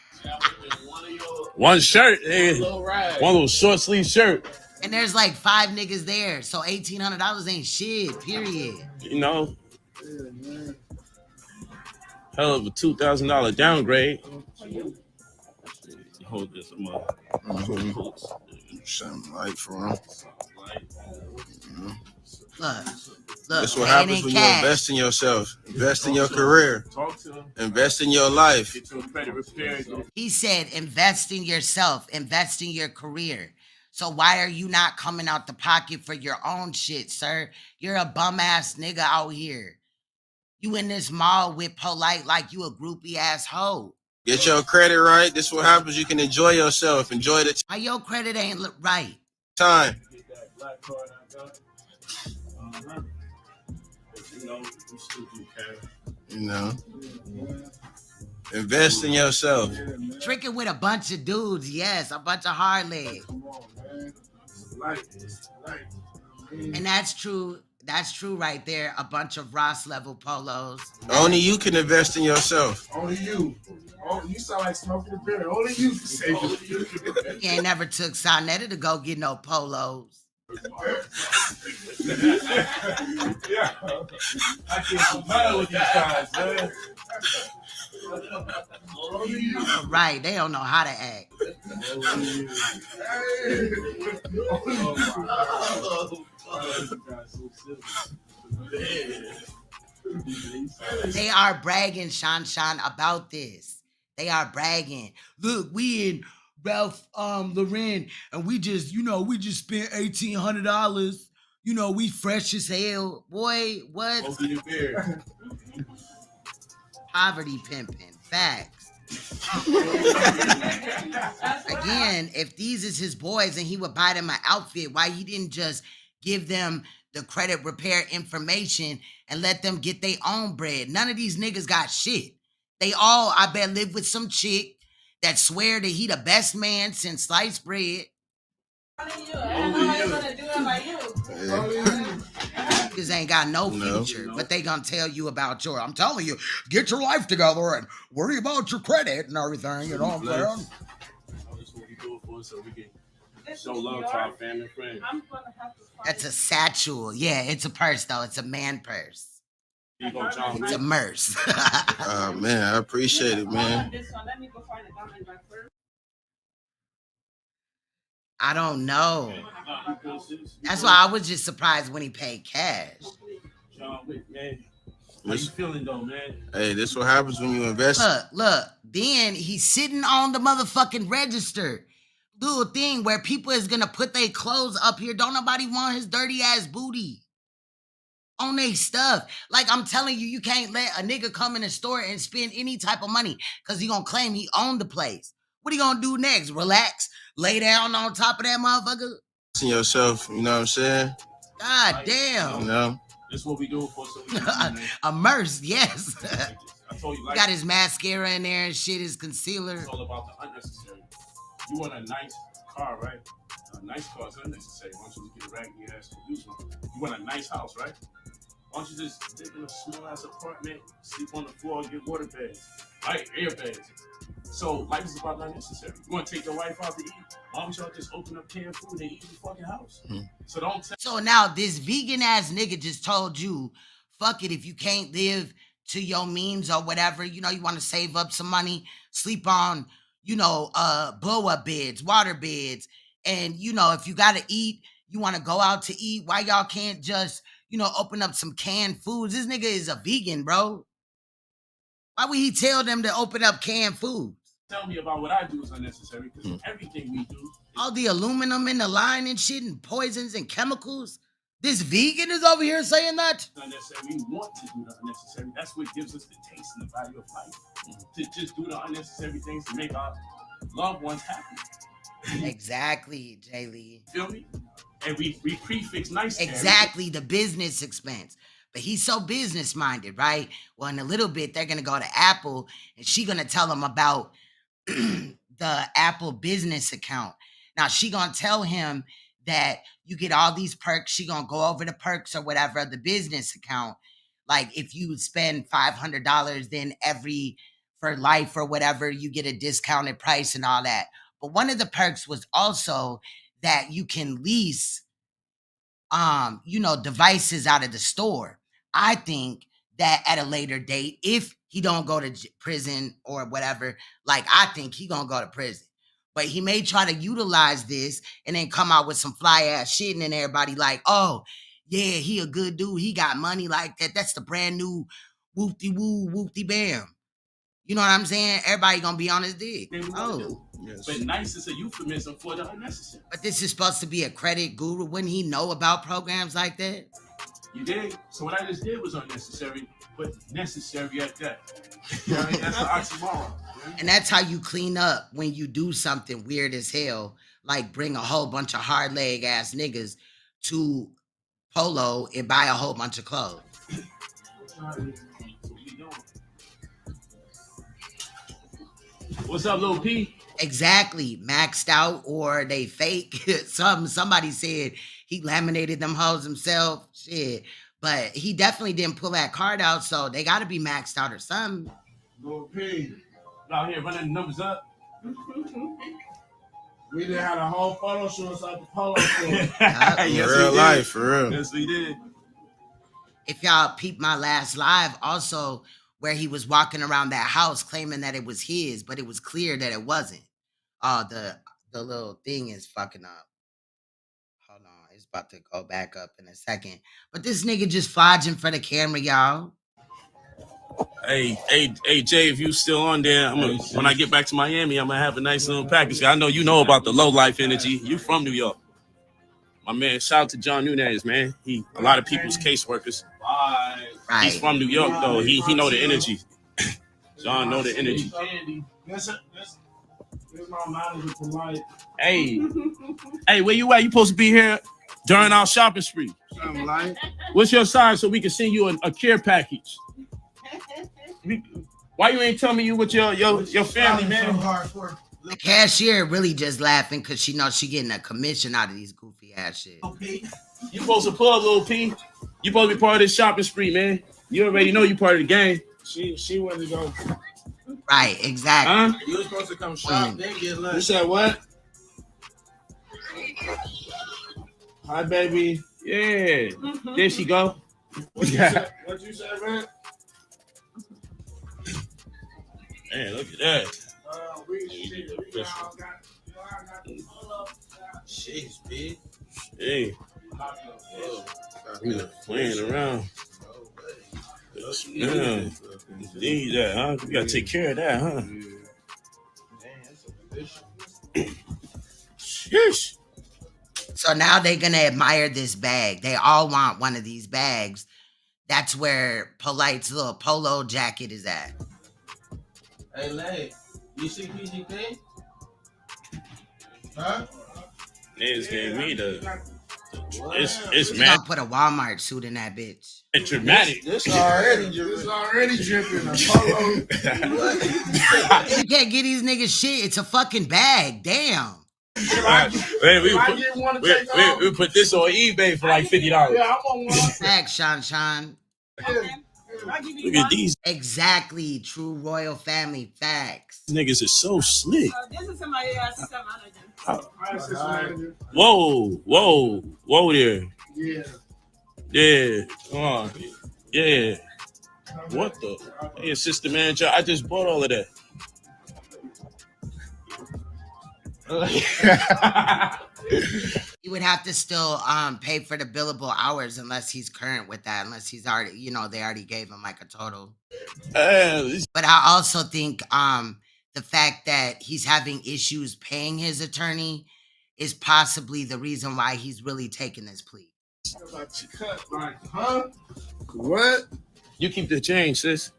C: One shirt, one little short sleeve shirt.
A: And there's like 5 niggas there, so $1,800 ain't shit, period.
C: You know, hell of a $2,000 downgrade. Hold this, I'm
B: something like for him.
A: Look,
B: that's what happens when you invest in yourself, invest in your career, invest in your life.
A: He said, invest in yourself, invest in your career. So why are you not coming out the pocket for your own shit, sir? You're a bum ass nigga out here. You in this mall with Polight like you a groupie ass hoe.
B: Get your credit right. This is what happens. You can enjoy yourself. Enjoy the
A: Why your credit ain't right?
B: Time. You know. Invest in yourself.
A: Tricking with a bunch of dudes, yes, a bunch of hard legs. And that's true. That's true right there. A bunch of Ross level polos.
B: Only you can invest in yourself.
D: Only you. Oh, you sound like smoking a beer. Only you can save it.
A: He ain't never took Sonetta to go get no polos.
D: Yeah. I can't smile with these guys, man.
A: Right, they don't know how to act. They are bragging, Shan, about this. They are bragging. Look, we in Ralph Lauren, and we just spent $1,800. You know, we fresh as hell. Boy, what? Poverty pimping. Facts. Again, if these is his boys and he would buy them an outfit, why he didn't just give them the credit repair information and let them get their own bread? None of these niggas got shit. They all, I bet, live with some chick that swear that he the best man since sliced bread. Niggas ain't got no future, but they gonna tell you about your, I'm telling you, get your life together and worry about your credit and everything, you know what I'm saying?
C: That's what we do it for, so we can show love to our family and friends.
A: That's a satchel. Yeah, it's a purse though. It's a man purse. It's a merce.
B: Man, I appreciate it, man.
A: I don't know. That's why I was just surprised when he paid cash.
C: How you feeling though, man?
B: Hey, this what happens when you invest.
A: Look. Then he's sitting on the motherfucking register. Little thing where people is gonna put their clothes up here. Don't nobody want his dirty ass booty on their stuff. Like I'm telling you, you can't let a nigga come in the store and spend any type of money because he gonna claim he owned the place. What he gonna do next? Relax? Lay down on top of that motherfucker?
B: In yourself, you know what I'm saying?
A: God damn.
B: You know?
C: That's what we do it for. So
A: Immersed, yes.
C: I told you, like,
A: got his mascara in there and shit, his concealer.
C: It's all about the unnecessary. You want a nice car, right? A nice car is unnecessary. Why don't you just get a raggedy ass use one? You want a nice house, right? Why don't you just live in a small ass apartment, sleep on the floor, get water beds, right? Air beds. So life is about unnecessary. You want to take your wife out to eat? Why don't y'all just open up canned food and eat in the fucking house? So don't.
A: So now this vegan ass nigga just told you, fuck it, if you can't live to your means or whatever, you know, you want to save up some money, sleep on, you know, blow up beds, water beds, and you know, if you gotta eat, you want to go out to eat. Why y'all can't just, you know, open up some canned foods? This nigga is a vegan, bro. Why would he tell them to open up canned food?
C: Tell me about what I do is unnecessary because everything we do.
A: All the aluminum in the line and shit and poisons and chemicals. This vegan is over here saying that?
C: Unnecessary. We want to do the unnecessary. That's what gives us the taste and the value of life. To just do the unnecessary things to make our loved ones happy.
A: Exactly, Jay Lee.
C: Feel me? And we prefix nice.
A: Exactly, the business expense. But he's so business minded, right? Well, in a little bit, they're going to go to Apple and she's going to tell them about the Apple business account. Now she gonna tell him that you get all these perks. She gonna go over the perks or whatever of the business account. Like if you spend $500, then for life or whatever, you get a discounted price and all that. But one of the perks was also that you can lease devices out of the store. I think that at a later date, if he don't go to prison or whatever, like I think he gonna go to prison. But he may try to utilize this and then come out with some fly ass shit, and then everybody like, oh, yeah, he a good dude. He got money like that. That's the brand new whoopty woo, whoopty bam. You know what I'm saying? Everybody gonna be on his dick. Oh.
C: Yes. But nice is a euphemism for the unnecessary.
A: But this is supposed to be a credit guru. Wouldn't he know about programs like that?
C: You did? So what I just did was unnecessary, but necessary at that. Yeah, that's an oxymoron.
A: And that's how you clean up when you do something weird as hell, like bring a whole bunch of hard leg ass niggas to Polo and buy a whole bunch of clothes.
C: What's up, Lil P?
A: Exactly. Maxed out or they fake. Somebody said he laminated them hoes himself. Shit. But he definitely didn't pull that card out, so they gotta be maxed out or something.
B: Lil P.
C: Out here running the numbers up.
B: We done had a whole photo shoot inside the Polo store.
C: Yes,
B: real life, for real.
C: Yes, we did.
A: If y'all peep my last live, also where he was walking around that house claiming that it was his, but it was clear that it wasn't. The little thing is fucking up. Hold on, it's about to go back up in a second. But this nigga just flogging for the camera, y'all.
C: Hey, Jay, if you still on there, when I get back to Miami, I'm gonna have a nice little package. I know you know about the low life energy. You from New York. My man, shout out to John Nunez, man. He a lot of people's caseworkers.
A: Right.
C: He's from New York though. He know the energy. John know the energy.
B: This is my manager, Polight.
C: Hey, where you at? You supposed to be here during our shopping spree.
B: Something like.
C: What's your size so we can send you a care package? Why you ain't telling me you with your family, man?
A: The cashier really just laughing because she knows she getting a commission out of these goofy ass shit.
C: Okay. You supposed to pull, Lil P. You supposed to be part of this shopping spree, man. You already know you part of the game.
B: She went to go.
A: Right, exactly.
C: Huh?
B: You were supposed to come shop, then get lunch. You said what? Hi, baby.
C: Yeah. There she go.
B: What you said, man?
C: Man, look at that.
B: Jeez, big.
C: Hey. We playing around. Yeah. Need that, huh? We gotta take care of that, huh? Sheesh.
A: So now they're gonna admire this bag. They all want one of these bags. That's where Polight's little polo jacket is at.
B: Hey, Lay, you see PGP? Huh?
C: Niggas gave me the. It's
A: He's
C: mad.
A: gonna put a Walmart suit in that bitch.
C: It's dramatic.
B: This already dripping. A polo.
A: You can't get these niggas shit. It's a fucking bag. Damn.
C: We put this on eBay for like $50.
B: Yeah, I want one.
A: Thanks, Sean.
C: Look at these
A: Exactly. True royal family facts.
C: niggas is so slick.
E: This is somebody assistant manager.
C: Whoa there.
B: Yeah.
C: Come on. Yeah. What the? Hey, assistant manager, I just bought all of that.
A: He would have to still pay for the billable hours unless he's current with that, unless he's already, they already gave him like a total. But I also think the fact that he's having issues paying his attorney is possibly the reason why he's really taking this plea.
B: Huh? What?
C: You keep the change, sis.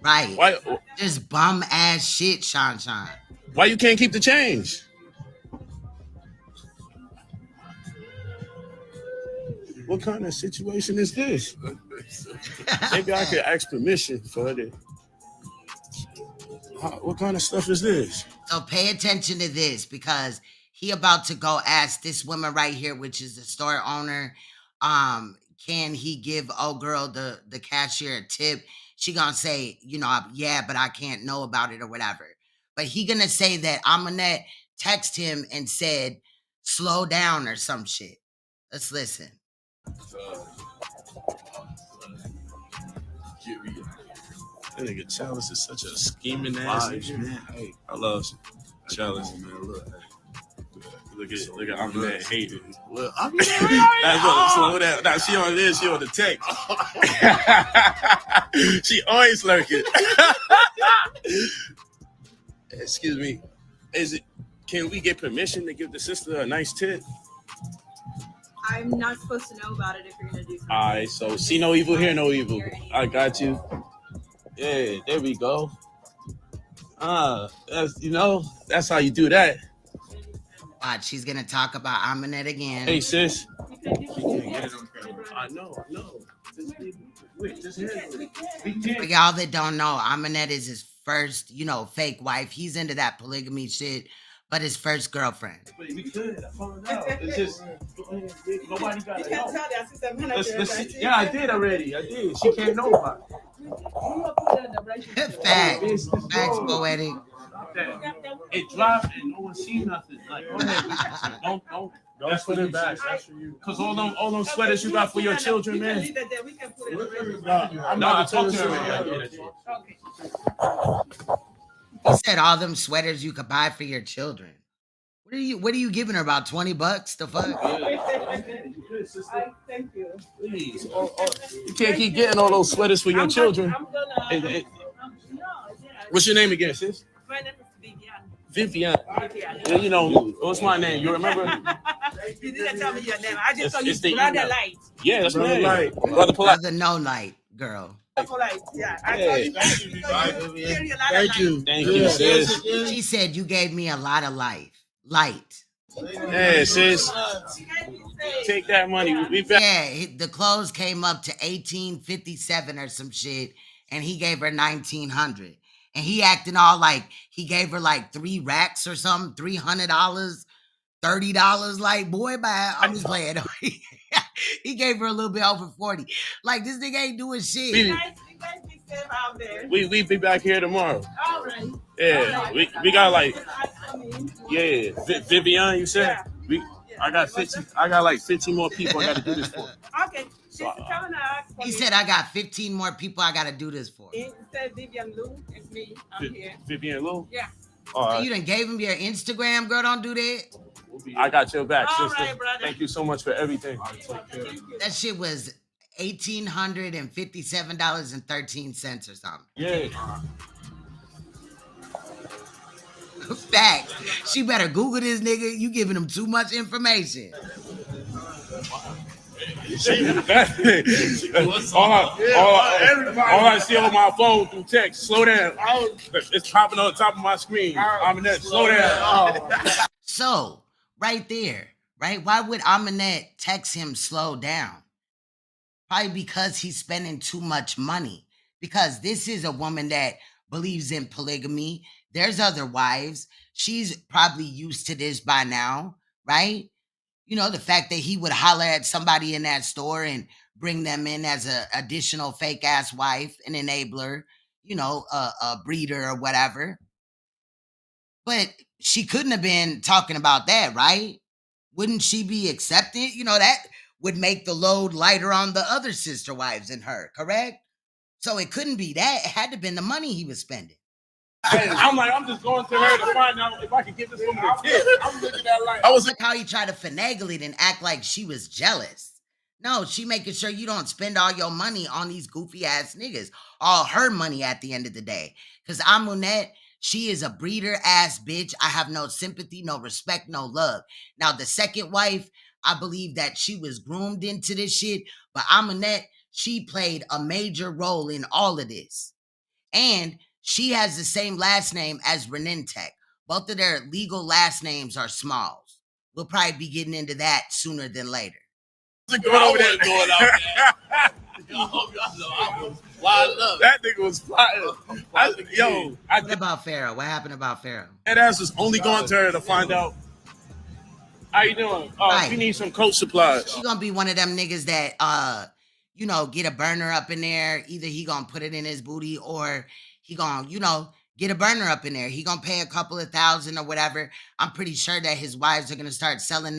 A: Right.
C: Why?
A: Just bum ass shit, Sean.
C: Why you can't keep the change? What kind of situation is this? Maybe I could ask permission for it. What kind of stuff is this?
A: So pay attention to this because he about to go ask this woman right here, which is the store owner, can he give old girl the cashier a tip? She gonna say, yeah, but I can't know about it or whatever. But he gonna say that Amonette text him and said, slow down or some shit. Let's listen.
C: That nigga Chalice is such a scheming ass nigga, man. Hey, I love Chalice, man. Look at Amonette hating.
B: Well,
C: Slow down. Now she on this, she on the text. She always lurking. Excuse me. Can we get permission to give the sister a nice tip?
F: I'm not supposed to know about it if you're gonna do something.
C: Alright, so see no evil, hear no evil. I got you. Yeah, there we go. That's how you do that.
A: Watch, she's gonna talk about Amonette again.
C: Hey sis.
F: I
C: know.
A: For y'all that don't know, Amonette is his first, fake wife. He's into that polygamy shit, but his first girlfriend.
C: We could. I found out. It's just nobody got to know. Yeah, I did already. I did. She can't know about it.
A: Facts, poetic.
C: It dropped and no one seen nothing. Like, go ahead. Don't. That's for them back. That's for you. Cause all them sweaters you got for your children, man. I'm not talking to her.
A: He said all them sweaters you could buy for your children. What are you giving her, about $20? The fuck?
F: Thank you.
C: Please. You can't keep getting all those sweaters for your children. What's your name again, sis?
F: My name is
C: Vivian. What's my name? You remember?
F: You didn't tell me your name. I just saw you
C: It's the
F: Brother
C: email.
F: Light.
C: Yeah, that's my name.
B: Polight.
C: Brother Polight.
A: The no light girl.
F: Polight. Yeah. I saw you.
B: Thank you.
C: Thank you, sis.
A: She said you gave me a lot of light.
C: Hey, sis. Take that money.
A: Yeah, the clothes came up to $1,857 or some shit, and he gave her $1,900. And he acting all like he gave her like 3 racks or something, $300, $30. Like, boy, bye. I'm just playing. He gave her a little bit over 40. Like, this nigga ain't doing shit.
F: You guys be safe out there.
C: We be back here tomorrow.
F: All right.
C: Yeah,
F: All right.
C: we got like,
F: I mean,
C: yeah, Vivian, you said?
F: Yeah.
C: I got like 15 more people I got to do this for.
F: okay. She's coming out.
A: He said, I got 15 more people I got to do this for.
F: Instead Vivian Lou, it's me. I'm here.
C: Vivian Lou?
F: Yeah.
C: All right.
A: So you done gave him your Instagram, girl. Don't do that.
C: I got your back,
F: All
C: sister.
F: right, brother.
C: Thank you so much for everything.
A: That shit was $1,857.13 or something.
C: Yeah.
A: Fact. She better Google this nigga. You giving him too much information.
C: all I see on my phone through text, slow down. It's popping on the top of my screen. Amonette, slow down.
A: So, right there, right? Why would Amonette text him slow down? Probably because he's spending too much money. Because this is a woman that believes in polygamy. There's other wives. She's probably used to this by now, right? You know, the fact that he would holler at somebody in that store and bring them in as an additional fake ass wife, an enabler, you know, a breeder or whatever. But she couldn't have been talking about that, right? Wouldn't she be accepting? You know, that would make the load lighter on the other sister wives and her, correct? So it couldn't be that. It had to have been the money he was spending.
C: I'm just going to her to find out if I can get this woman a tip. I'm looking at like,
A: I was like how he tried to finagle it and act like she was jealous. No, she making sure you don't spend all your money on these goofy ass niggas. All her money at the end of the day. Because Amonette, she is a breeder ass bitch. I have no sympathy, no respect, no love. Now, the second wife, I believe that she was groomed into this shit. But Amonette, she played a major role in all of this. And she has the same last name as Renentech. Both of their legal last names are Smalls. We'll probably be getting into that sooner than later.
C: That nigga was fire.
A: What about Pharaoh? What happened about Pharaoh?
C: That ass was only going to her to find out. How you doing?
A: Right.
C: We need some coat supplies.
A: He gonna be one of them niggas that you know, get a burner up in there. Either he gonna put it in his booty or he gonna, you know, get a burner up in there. He gonna pay a couple of thousand or whatever. I'm pretty sure that his wives are gonna start selling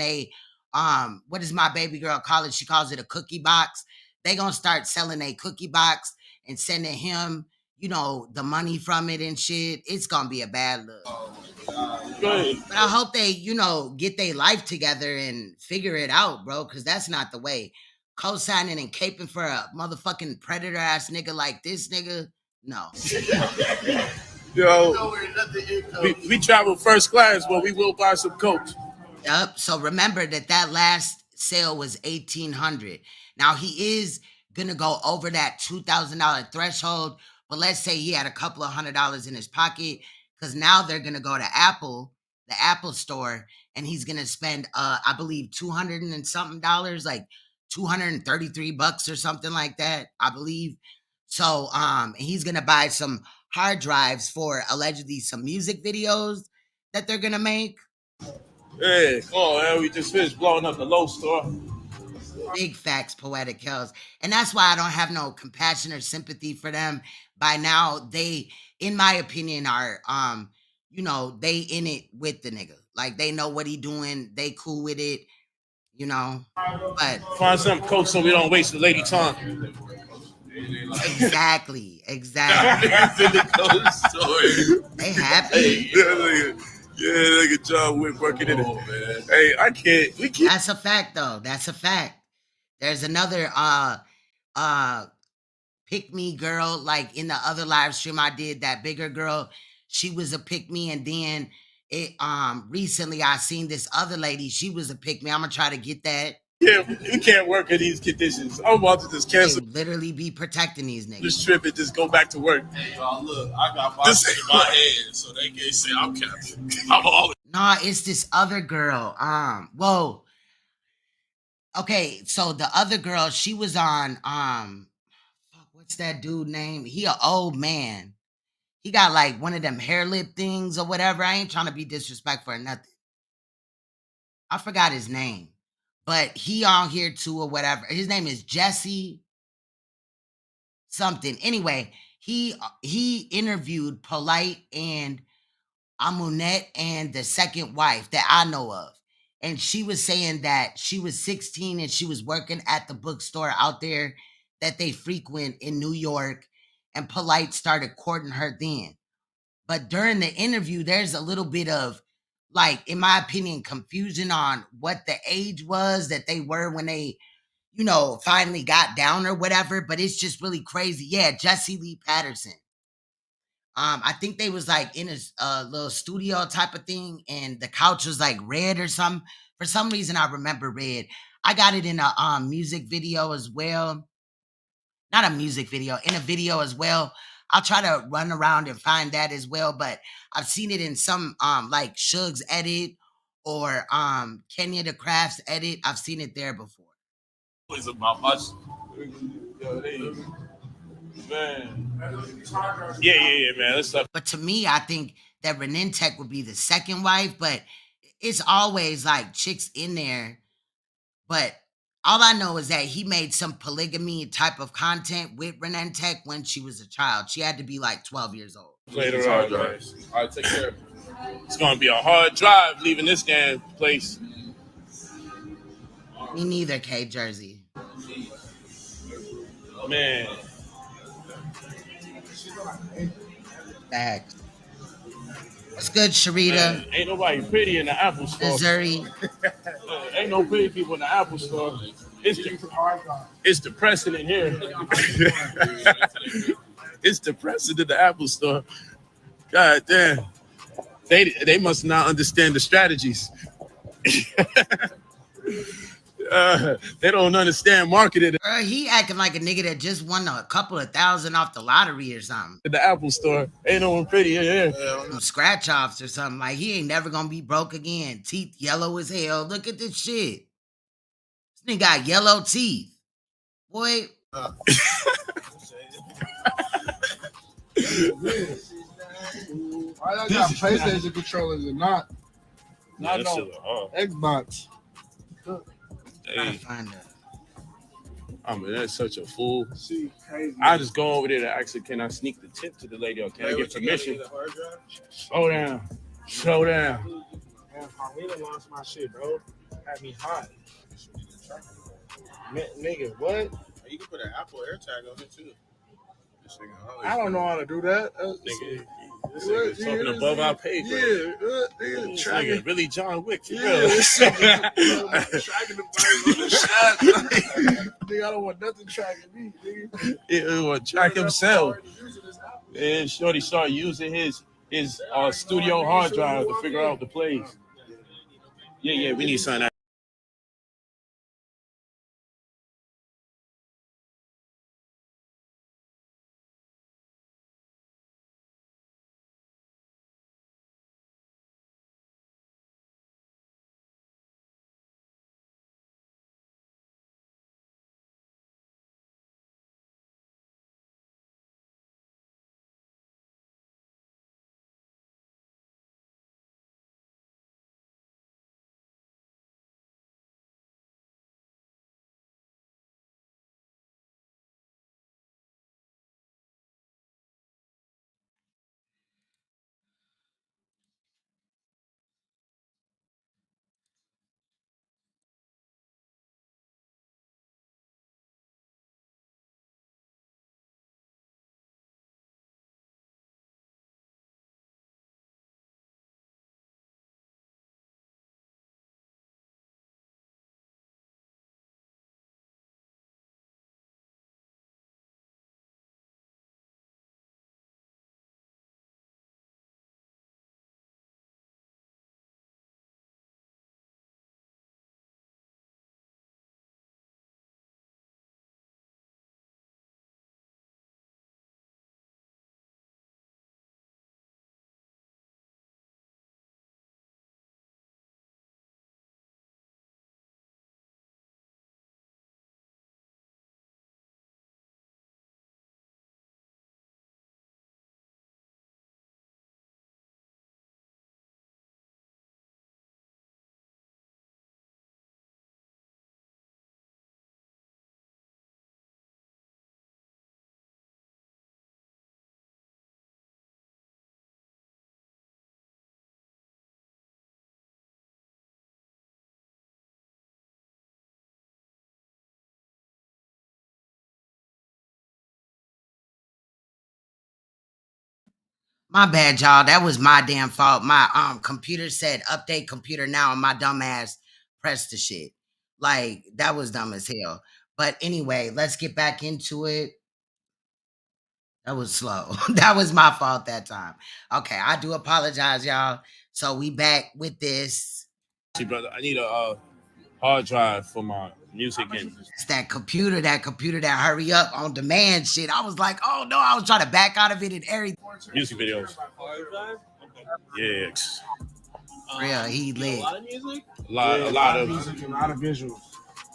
A: what does my baby girl call it? She calls it a cookie box. They gonna start selling a cookie box and sending him, you know, the money from it and shit. It's gonna be a bad look.
C: Good.
A: But I hope they, you know, get their life together and figure it out, bro, because that's not the way. Co-signing and caping for a motherfucking predator ass nigga like this nigga, no.
C: Yo, we travel first class, but we will buy some coats.
A: Yep. So remember that last sale was $1,800. Now he is gonna go over that $2,000 threshold, but let's say he had a couple of $100 in his pocket, because now they're gonna go to Apple, the Apple store, and he's gonna spend I believe $200 and something, like $233 or something like that, I believe. So he's gonna buy some hard drives for allegedly some music videos that they're gonna make.
C: Hey, we just finished blowing up the low store.
A: Big facts, Poetic Kells. And that's why I don't have no compassion or sympathy for them. By now, they, in my opinion, are you know, they in it with the nigga. Like they know what he doing, they cool with it, you know. But
C: find some coats so we don't waste the lady time.
A: Exactly.
C: In the coat store.
A: They happy.
C: Yeah, look at John Wick working in it. Man. Hey, we can't.
A: That's a fact, though. That's a fact. There's another pick me girl, like in the other live stream I did, that bigger girl, she was a pick me, and then it recently I seen this other lady, she was a pick me. I'm gonna try to get that.
C: Yeah, we can't work in these conditions. I'm about to just cancel.
A: They literally be protecting these niggas.
C: This trip and just go back to work.
D: Hey, look, I got my shit in my head, so they can't say I'm captain. I'm always.
A: Nah, it's this other girl. Whoa. Okay, so the other girl, she was on what's that dude name? He an old man. He got like one of them hair lip things or whatever. I ain't trying to be disrespectful or nothing. I forgot his name. But he on here too or whatever. His name is Jesse something. Anyway, he interviewed Polight and Amunet and the second wife that I know of. And she was saying that she was 16 and she was working at the bookstore out there that they frequent in New York. And Polight started courting her then. But during the interview, there's a little bit of, like, in my opinion, confusion on what the age was that they were when they, you know, finally got down or whatever. But it's just really crazy. Yeah, Jesse Lee Patterson. I think they was like in a little studio type of thing, and the couch was like red or something. For some reason, I remember red. I got it in a music video as well. Not a music video, in a video as well. I'll try to run around and find that as well, but I've seen it in some like Suge's edit or Kenya the Crafts edit. I've seen it there before.
D: It's about much.
C: Man. Yeah, man. Let's stop.
A: But to me, I think that Renentech would be the second wife, but it's always like chicks in there. But all I know is that he made some polygamy type of content with Renentech when she was a child. She had to be like 12 years old.
C: Later on,
D: guys. All right, take care.
C: It's gonna be a hard drive leaving this damn place.
A: Me neither, K Jersey.
C: Man.
A: Facts. What's good, Sharita?
C: Man, ain't nobody pretty in the Apple store.
A: Missouri.
C: Ain't no pretty people in the Apple store. It's depressing in here. It's depressing in the Apple store. God damn. They must not understand the strategies. They don't understand marketing.
A: He acting like a nigga that just won a couple of thousand off the lottery or something.
C: In the Apple store, ain't no one pretty in here.
A: Some scratch offs or something. Like he ain't never gonna be broke again. Teeth yellow as hell. Look at this shit. This nigga got yellow teeth. Boy.
B: Why y'all got PlayStation controllers and not
C: Yeah, that
B: no
C: shit look hard.
B: Xbox?
A: Gotta
C: Hey,
A: find a.
C: I mean, that's such a fool.
B: She crazy.
C: I just go over there to ask her, can I sneak the tip to the lady or can I get permission? Slow down. Slow down.
B: Man, Paulina launched my shit, bro. Had me hot. Nigga, what?
D: You can put an Apple AirTag on it too.
B: I don't know how to do that.
C: Nigga, this nigga talking above our pay grade.
B: Yeah,
C: This
B: nigga,
C: nigga really John Wick for real.
B: this nigga tracking the body on the shot. Nigga, I don't want nothing tracking me, nigga.
C: He will track himself. And Shorty started using his studio hard drive to figure out the plays. Yeah, we need something.
A: My bad, y'all. That was my damn fault. My computer said update computer now, and my dumb ass pressed the shit. Like that was dumb as hell. But anyway, let's get back into it. That was slow. That was my fault that time. Okay, I do apologize, y'all. So we back with this.
C: See, brother, I need a hard drive for my music and
A: It's that computer that hurry up on demand shit. I was like, oh no, I was trying to back out of it and everything.
C: music videos. Yeah,
A: Real, he lit.
B: A lot of music?
C: a lot of
B: music and a lot of visuals.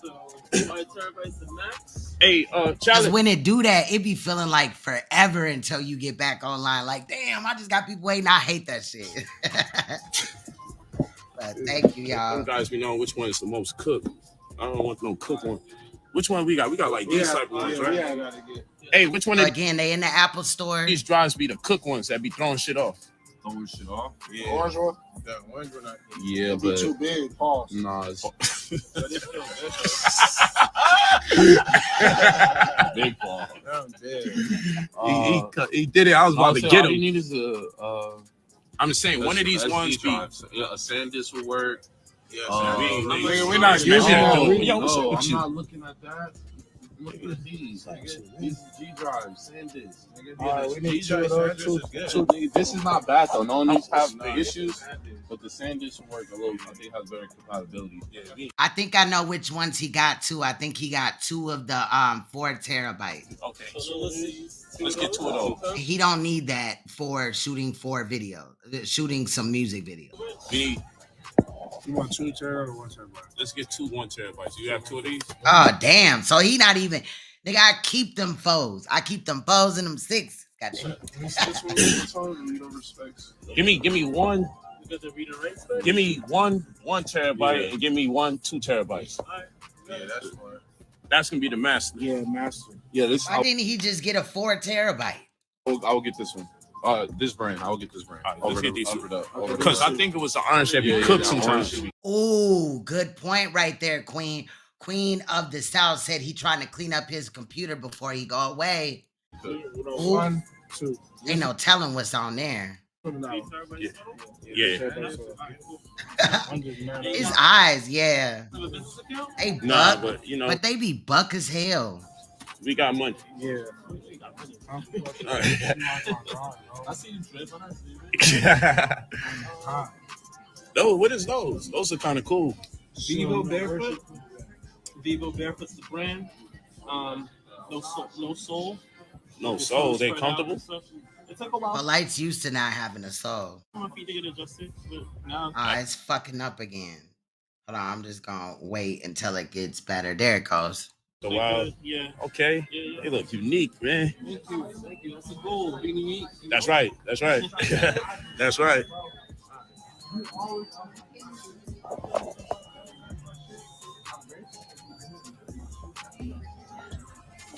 E: So, terabytes the max.
C: Hey,
A: Because
C: Charlie.
A: when it do that, it be feeling like forever until you get back online. Like, damn, I just got people waiting. I hate that shit. But thank you,
C: Them
A: y'all.
C: guys be knowing which one is the most cooked. I don't want no cook one. Which one we got? We got like these type of ones, right?
B: Yeah, I gotta get.
C: Hey, which one of
A: Again, they in the Apple store.
C: these drives be the cook ones that be throwing shit off?
D: Throwing shit off.
B: Yeah. Orange one?
D: That orange one.
B: It'd
D: Yeah,
B: be
D: but
B: too big. Pause.
D: nah, it's big ball.
B: I'm dead.
C: He did it. I was about to get
D: All you
C: him.
D: need is a
C: I'm just saying, one of these
D: SD
C: ones be.
D: drive. Yeah, a SanDisk will work.
C: Yeah,
B: we're not using that.
C: Yo, what's up
D: No,
C: with
D: I'm
C: you?
D: not looking at that. Look at these. Nigga. These G drives, SanDisk. Nigga.
B: All right, we need
D: G
B: two of
D: drive
B: those.
D: SanDisk is good. This is not bad though. No one needs to have the issues, but the SanDisk will work a little. I think it has better compatibility. Yeah.
A: I think I know which ones he got too. I think he got 2 of the 4 terabyte.
C: Okay, so let's get 2 of those.
A: He don't need that for shooting 4 video, shooting some music video.
C: B,
B: You want 2 terabytes or 1 terabyte?
C: let's get 2 1 terabytes. You have 2 of these?
A: Oh damn! So he not even. Nigga, I keep them foes. I keep them foes and them 6. Goddamn.
C: Give me one. Give me one terabyte and give me 2 terabytes.
B: Yeah, that's fine.
C: That's gonna be the master.
B: Yeah, master.
D: Yeah, this.
A: Why didn't he just get a 4 terabyte?
D: I will get this one. This brand. I will get this brand.
C: All right, let's get these two.
D: Because
C: Because I think it was the orange that be cooked sometimes.
A: Ooh, good point right there, Queen. Queen of the South said he trying to clean up his computer before he go away. Ooh.
B: 1, 2.
A: Ain't no telling what's on there.
C: Yeah.
A: His eyes, yeah. They buck,
C: Nah, but you know,
A: but they be buck as hell.
C: we got money.
B: Yeah.
C: All right.
B: I see you drip.
C: Those, what is those? Those are kind of cool.
G: Vivo Barefoot. Vivo Barefoot's the brand. No soul.
C: No soul. They comfortable.
G: It took a while
A: But Light's used to not having a soul.
G: for my feet to get adjusted, but now
A: It's fucking up again. Hold on, I'm just gonna wait until it gets better. There it goes.
C: So wow.
G: yeah.
C: Okay.
G: Yeah.
C: They look unique, man.
G: Thank you. That's a goal. Being unique.
C: That's right. That's right. That's right.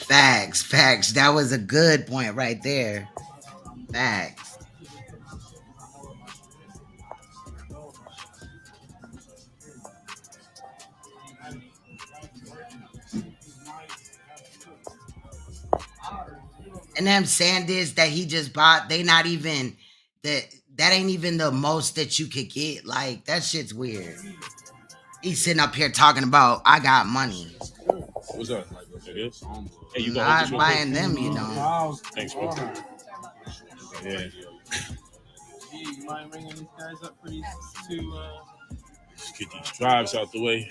A: Facts. That was a good point right there. Facts. And them Sanders that he just bought, they not even that ain't even the most that you could get. Like, that shit's weird. He's sitting up here talking about I got money.
C: What's up? It is? Hey, you
A: Not buying them, you know.
C: Thanks, bro. Yeah.
G: You mind ringing these guys up for these two?
C: Let's get these drives out the way.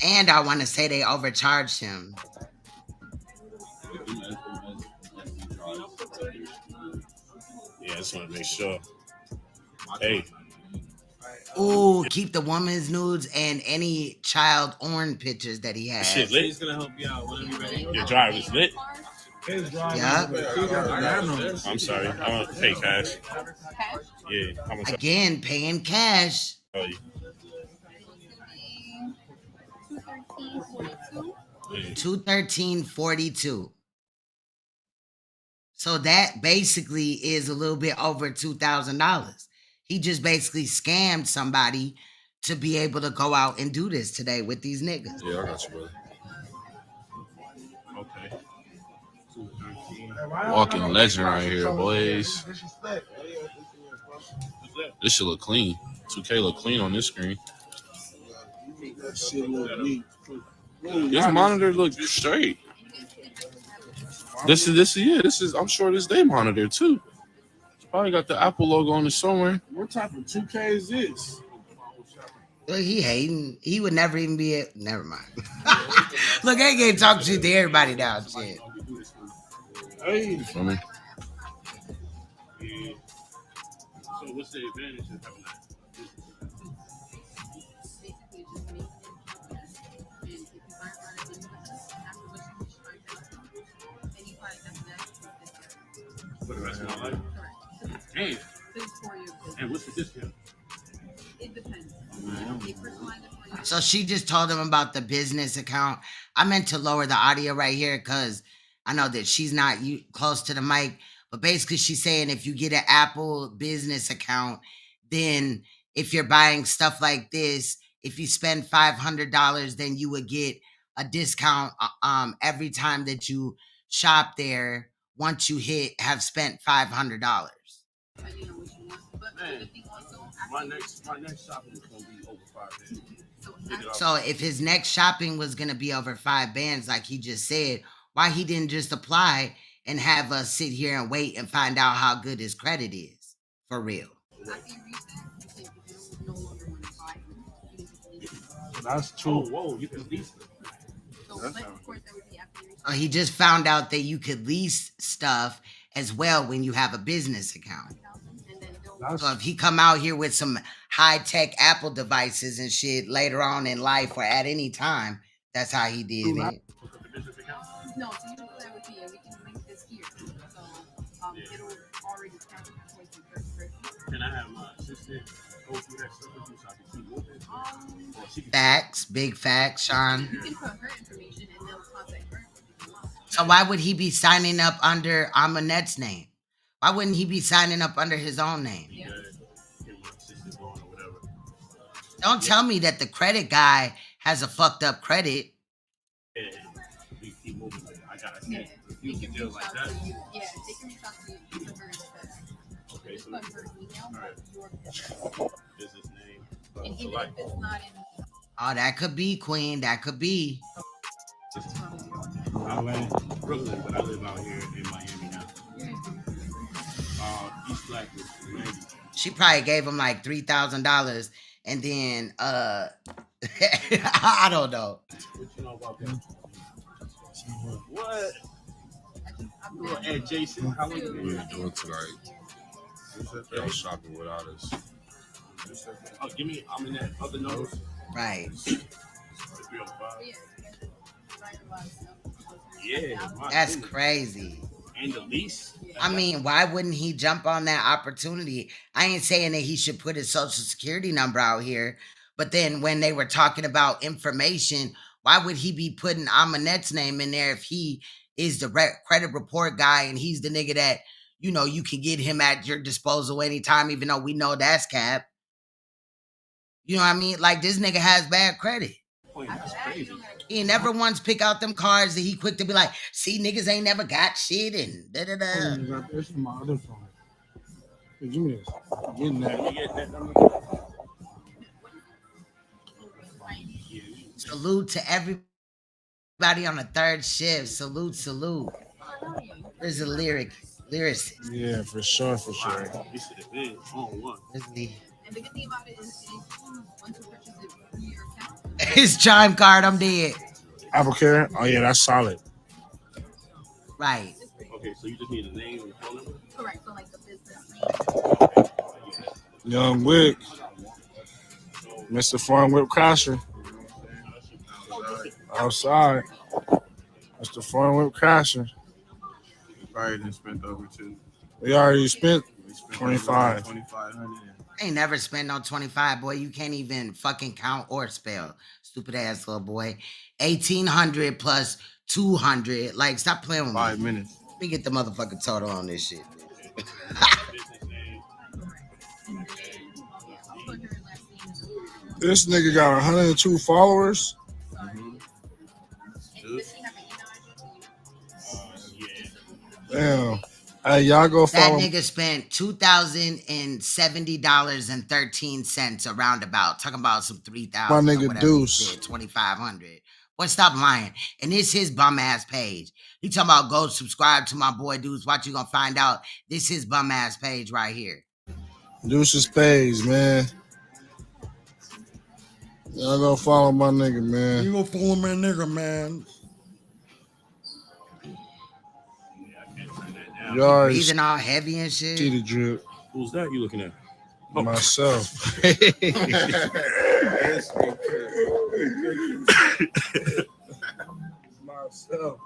A: And I want to say they overcharged him.
C: Yeah, I just want to make sure. Hey.
A: Ooh, keep the woman's nudes and any child porn pictures that he has.
C: Shit lit.
G: He's gonna help you out whenever you're ready.
C: Your drive is lit.
A: Yeah.
C: I'm sorry. I want to pay cash. Yeah. How much?
A: Again, paying cash.
C: Oh, yeah.
A: $213.42. So that basically is a little bit over $2,000. He just basically scammed somebody to be able to go out and do this today with these niggas.
D: Yeah, I got you, brother.
C: Okay.
D: Walking legend right here, boys. This should look clean. 2K look clean on this screen. This monitor looks straight. This is. I'm sure this day monitor too. It's probably got the Apple logo on it somewhere.
B: What type of 2K is this?
A: Look, he hating. He would never even be a... Never mind. Look, I can't talk shit to everybody now. Shit.
B: Hey.
D: You feel me?
C: So what's the advantage of having that? For the rest of my life? Damn. And what's the discount?
F: It depends.
A: So she just told him about the business account. I meant to lower the audio right here because I know that she's not close to the mic. But basically she's saying if you get an Apple business account, then if you're buying stuff like this, if you spend $500, then you would get a discount every time that you shop there once you have spent $500.
C: Man, my next shopping is gonna be over 5 days.
A: So if his next shopping was gonna be over 5 bands, like he just said, why he didn't just apply and have us sit here and wait and find out how good his credit is for real?
B: That's true.
C: Whoa, you can lease it.
A: He just found out that you could lease stuff as well when you have a business account. So if he come out here with some high-tech Apple devices and shit later on in life or at any time, that's how he did it.
F: No, so you know what that would be, and we can link this here. So it'll
C: I have my assistant go through that stuff with you so I can keep moving? Or she can
A: Facts, big facts, Sean.
F: You can put her information and they'll contact her.
A: So why would he be signing up under Amonette's name? Why wouldn't he be signing up under his own name?
C: get my assistant going or whatever.
A: Don't tell me that the credit guy has a fucked up credit.
C: Yeah, we keep moving. I got to
F: Yeah,
C: see
F: they
C: you
F: can
C: deal
F: reach
C: like
F: out
C: that.
F: to you. Yeah, they can reach out to you through her instead.
C: Okay,
F: Just
C: so
F: put her email,
C: Alright.
F: your business.
C: business name.
F: And
C: So
F: even
C: like,
F: if it's not in
A: Oh, that could be, Queen. That could be.
C: I live in Brooklyn, but I live out here in Miami now. East Blackwood, Miami.
A: She probably gave him like $3,000, and then I don't know.
C: What you know about that? What? Little Ed Jason, how long you
B: What
C: been
B: are you doing tonight? Y'all shopping without us.
C: Oh, give me, I'm in that other number.
A: Right.
C: 305. Yeah,
A: That's crazy.
C: And the lease?
A: I mean, why wouldn't he jump on that opportunity? I ain't saying that he should put his social security number out here, but then when they were talking about information, why would he be putting Amonette's name in there if he is the credit report guy and he's the nigga that, you know, you can get him at your disposal anytime, even though we know that's cap. You know what I mean? Like, this nigga has bad credit.
C: That's crazy.
A: He never once pick out them cards that he quick to be like, see, niggas ain't never got shit and da-da-da.
B: This is my other phone. Hey, give me this. I'm getting that.
C: Can you get that number?
A: Salute to everybody on the third shift. Salute, salute. There's a lyricist.
B: Yeah, for sure, for sure.
C: This should have been on one.
F: And the good thing about it is once you purchase it through your account.
A: His chime card, I'm dead.
B: Apple Care? Oh, yeah, that's solid.
A: Right.
C: Okay, so you just need a name and phone number?
F: Correct, so like the business name.
B: Young Wick. Mr. Farm Whip Crasher. Outside. Mr. Farm Whip Crasher.
G: We probably done spent over two.
B: We already spent
G: We spent
B: 25.
G: 2,500.
A: I ain't never spent no 25, boy. You can't even fucking count or spell. Stupid ass little boy. 1,800 plus 200. Like, stop playing with me.
G: 5 minutes.
A: Let me get the motherfucking total on this shit.
B: This nigga got 102 followers. Damn. Hey, y'all go
A: That
B: follow.
A: nigga spent $2,070.13 a roundabout. Talking about some 3,000.
B: My nigga Deuce.
A: 2,500. Boy, stop lying. And this his bum ass page. He talking about go subscribe to my boy Deuce. Watch, you gonna find out. This his bum ass page right here.
B: Deuce's page, man. Y'all go follow my nigga, man.
A: gonna follow my nigga, man.
B: You already
A: Breathing all heavy and shit.
B: see the drip.
C: Who's that you looking at?
B: Myself. Myself.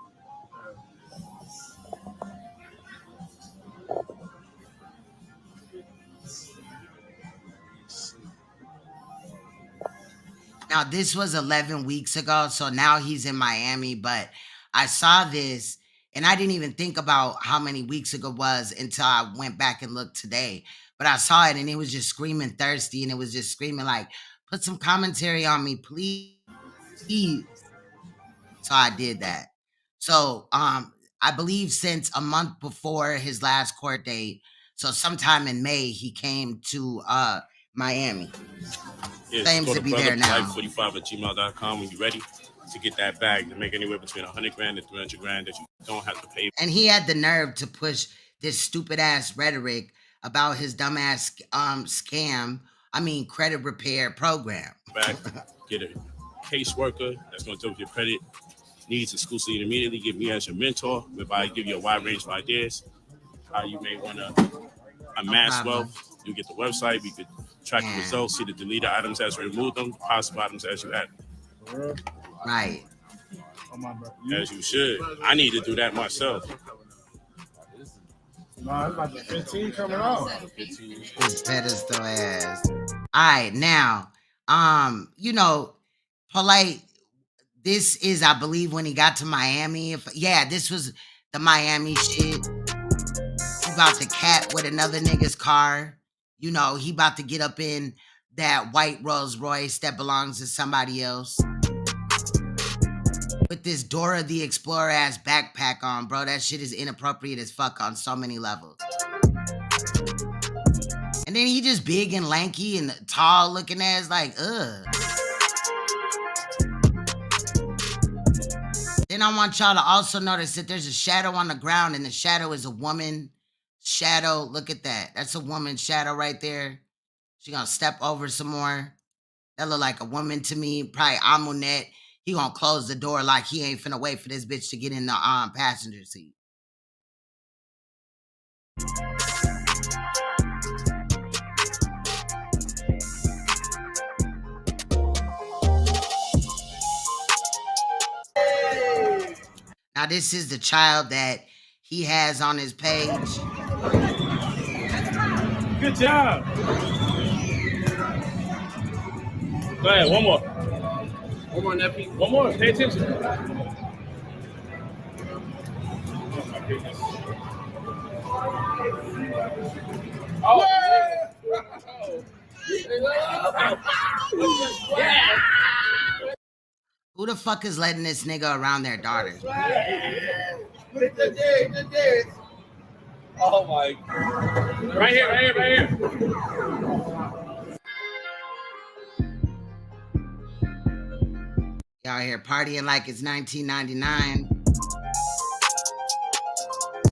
A: Now, this was 11 weeks ago, so now he's in Miami, but I saw this, and I didn't even think about how many weeks ago it was until I went back and looked today. But I saw it, and it was just screaming thirsty, and it was just screaming like, put some commentary on me, please. So I did that. So I believe since a month before his last court date, so sometime in May, he came to Miami.
C: Yeah,
A: Claims
C: go
A: to be there now.
C: 45@gmail.com when you're ready to get that bag to make anywhere between 100 grand and 300 grand that you don't have to pay.
A: And he had the nerve to push this stupid ass rhetoric about his dumbass credit repair program.
C: Back, get a caseworker that's going to deal with your credit needs exclusively and immediately. Get me as your mentor, whereby I give you a wide range of ideas, how you may want to amass wealth. You get the website, we could track the results, see the deleted items as you remove them, possible items as you add.
A: Right.
C: As you should. I need to do that myself.
B: No, it's about the 15 coming off.
A: This pedestal ass. Alright, now, you know, Polight, this is, I believe, when he got to Miami. This was the Miami shit. He about to cat with another nigga's car. You know, he about to get up in that white Rolls Royce that belongs to somebody else. With this Dora the Explorer ass backpack on, bro. That shit is inappropriate as fuck on so many levels. And then he just big and lanky and tall looking ass, like, ugh. Then I want y'all to also notice that there's a shadow on the ground, and the shadow is a woman shadow. Look at that. That's a woman shadow right there. She gonna step over some more. That look like a woman to me. Probably Amunet. He gonna close the door like he ain't finna wait for this bitch to get in the passenger seat. Now this is the child that he has on his page.
C: Good job. Go ahead, one more.
G: One more, nephew.
C: One more, pay attention. Oh, yeah.
A: Who the fuck is letting this nigga around their daughter?
B: Good day.
D: Oh my God.
C: Right here.
A: Y'all here partying like it's 1999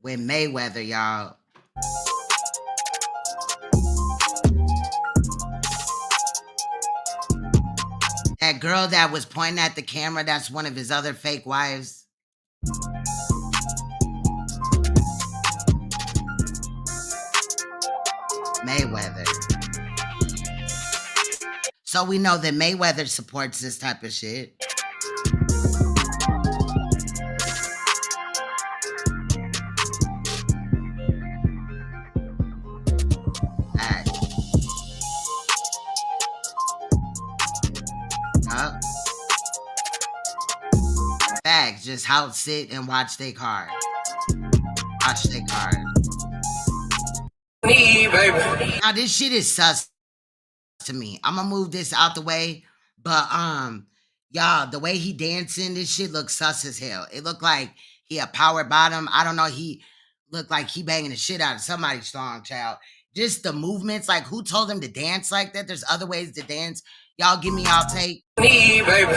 A: with Mayweather, y'all. That girl that was pointing at the camera, that's one of his other fake wives. Mayweather. So we know that Mayweather supports this type of shit. Facts, just house sit and watch their card. Watch their card. Now this shit is sus to me. I'm gonna move this out the way, but y'all, the way he dancing, this shit looks sus as hell. It looked like he a power bottom. I don't know. He looked like he banging the shit out of somebody's strong child. Just the movements, like who told him to dance like that? There's other ways to dance. Y'all give me y'all take. Me, baby.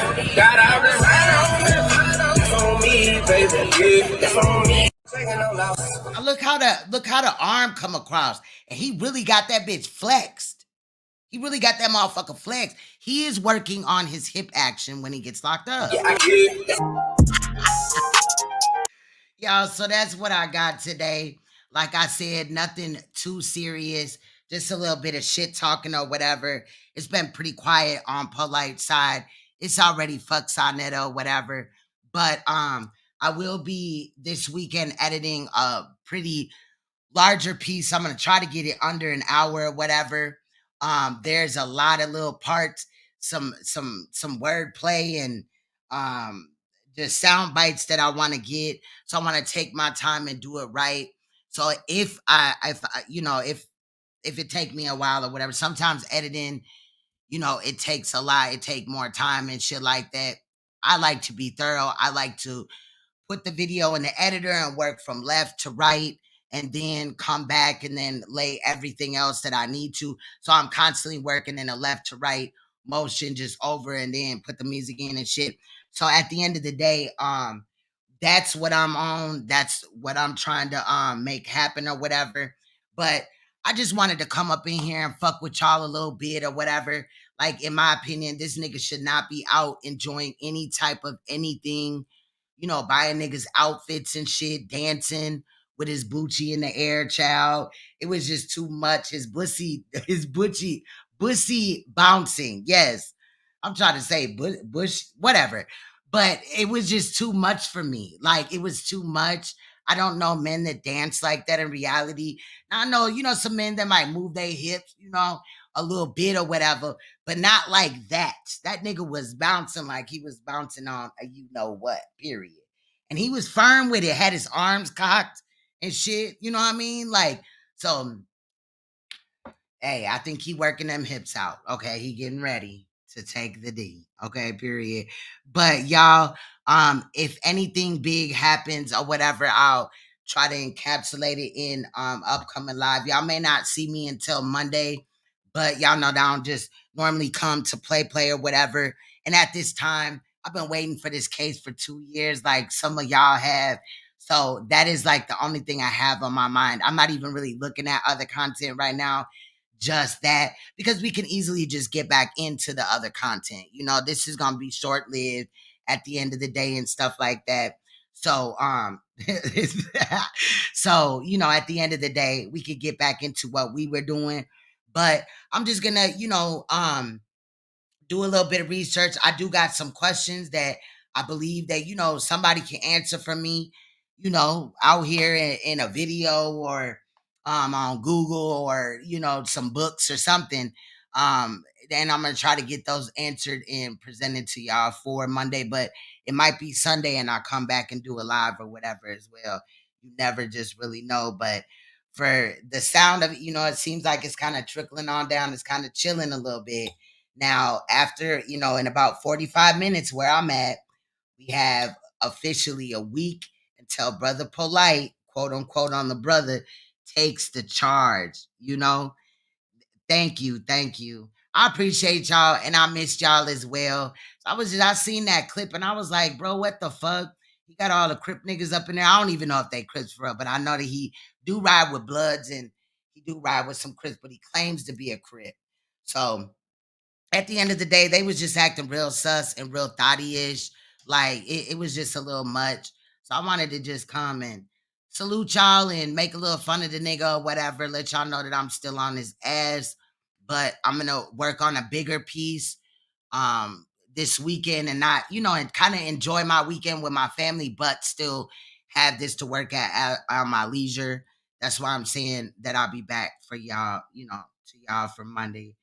A: Now look how the arm come across, and he really got that bitch flexed. He really got that motherfucker flexed. He is working on his hip action when he gets locked up. Y'all, so that's what I got today. Like I said, nothing too serious. Just a little bit of shit talking or whatever. It's been pretty quiet on Polite side. It's already fuck Sonetto, whatever. But I will be this weekend editing a pretty larger piece. I'm gonna try to get it under an hour or whatever. There's a lot of little parts, some wordplay and just sound bites that I want to get. So I want to take my time and do it right. So if it take me a while or whatever, sometimes editing, it takes a lot. It take more time and shit like that. I like to be thorough. I like to put the video in the editor and work from left to right and then come back and then lay everything else that I need to. So I'm constantly working in a left to right motion just over and then put the music in and shit. So at the end of the day, that's what I'm on. That's what I'm trying to make happen or whatever. But I just wanted to come up in here and fuck with y'all a little bit or whatever. Like, in my opinion, this nigga should not be out enjoying any type of anything, buying niggas outfits and shit, dancing with his Bucci in the air, child. It was just too much. His bussy bouncing. Yes. I'm trying to say bush, whatever. But it was just too much for me. Like, it was too much. I don't know men that dance like that in reality. Now, I know, some men that might move their hips, a little bit or whatever, but not like that. That nigga was bouncing like he was bouncing on a you know what, period. And he was firm with it, had his arms cocked and shit. You know what I mean? Like, so hey, I think he working them hips out. Okay, he getting ready to take the D. Okay, period. But y'all, if anything big happens or whatever, I'll try to encapsulate it in upcoming live. Y'all may not see me until Monday, but y'all know that I don't just normally come to play or whatever. And at this time, I've been waiting for this case for 2 years, like some of y'all have. So that is like the only thing I have on my mind. I'm not even really looking at other content right now, just that, because we can easily just get back into the other content. This is gonna be short lived at the end of the day and stuff like that. So so at the end of the day, we could get back into what we were doing. But I'm just gonna, do a little bit of research. I do got some questions that I believe that, somebody can answer for me, out here in a video or on Google or, some books or something. Then I'm going to try to get those answered and presented to y'all for Monday, but it might be Sunday and I'll come back and do a live or whatever as well. You never just really know, but for the sound of it, it seems like it's kind of trickling on down. It's kind of chilling a little bit. Now, after, in about 45 minutes where I'm at, we have officially a week until Brother Polight, quote unquote, on the brother, takes the charge. Thank you. Thank you. I appreciate y'all and I missed y'all as well. So I seen that clip and I was like, bro, what the fuck? He got all the Crip niggas up in there. I don't even know if they Crips for real, but I know that he do ride with Bloods and he do ride with some Crips, but he claims to be a Crip. So at the end of the day, they was just acting real sus and real thotty-ish. Like, it was just a little much. So I wanted to just come and salute y'all and make a little fun of the nigga or whatever. Let y'all know that I'm still on his ass. But I'm going to work on a bigger piece this weekend and not, and kind of enjoy my weekend with my family, but still have this to work at on my leisure. That's why I'm saying that I'll be back for y'all, to y'all for Monday.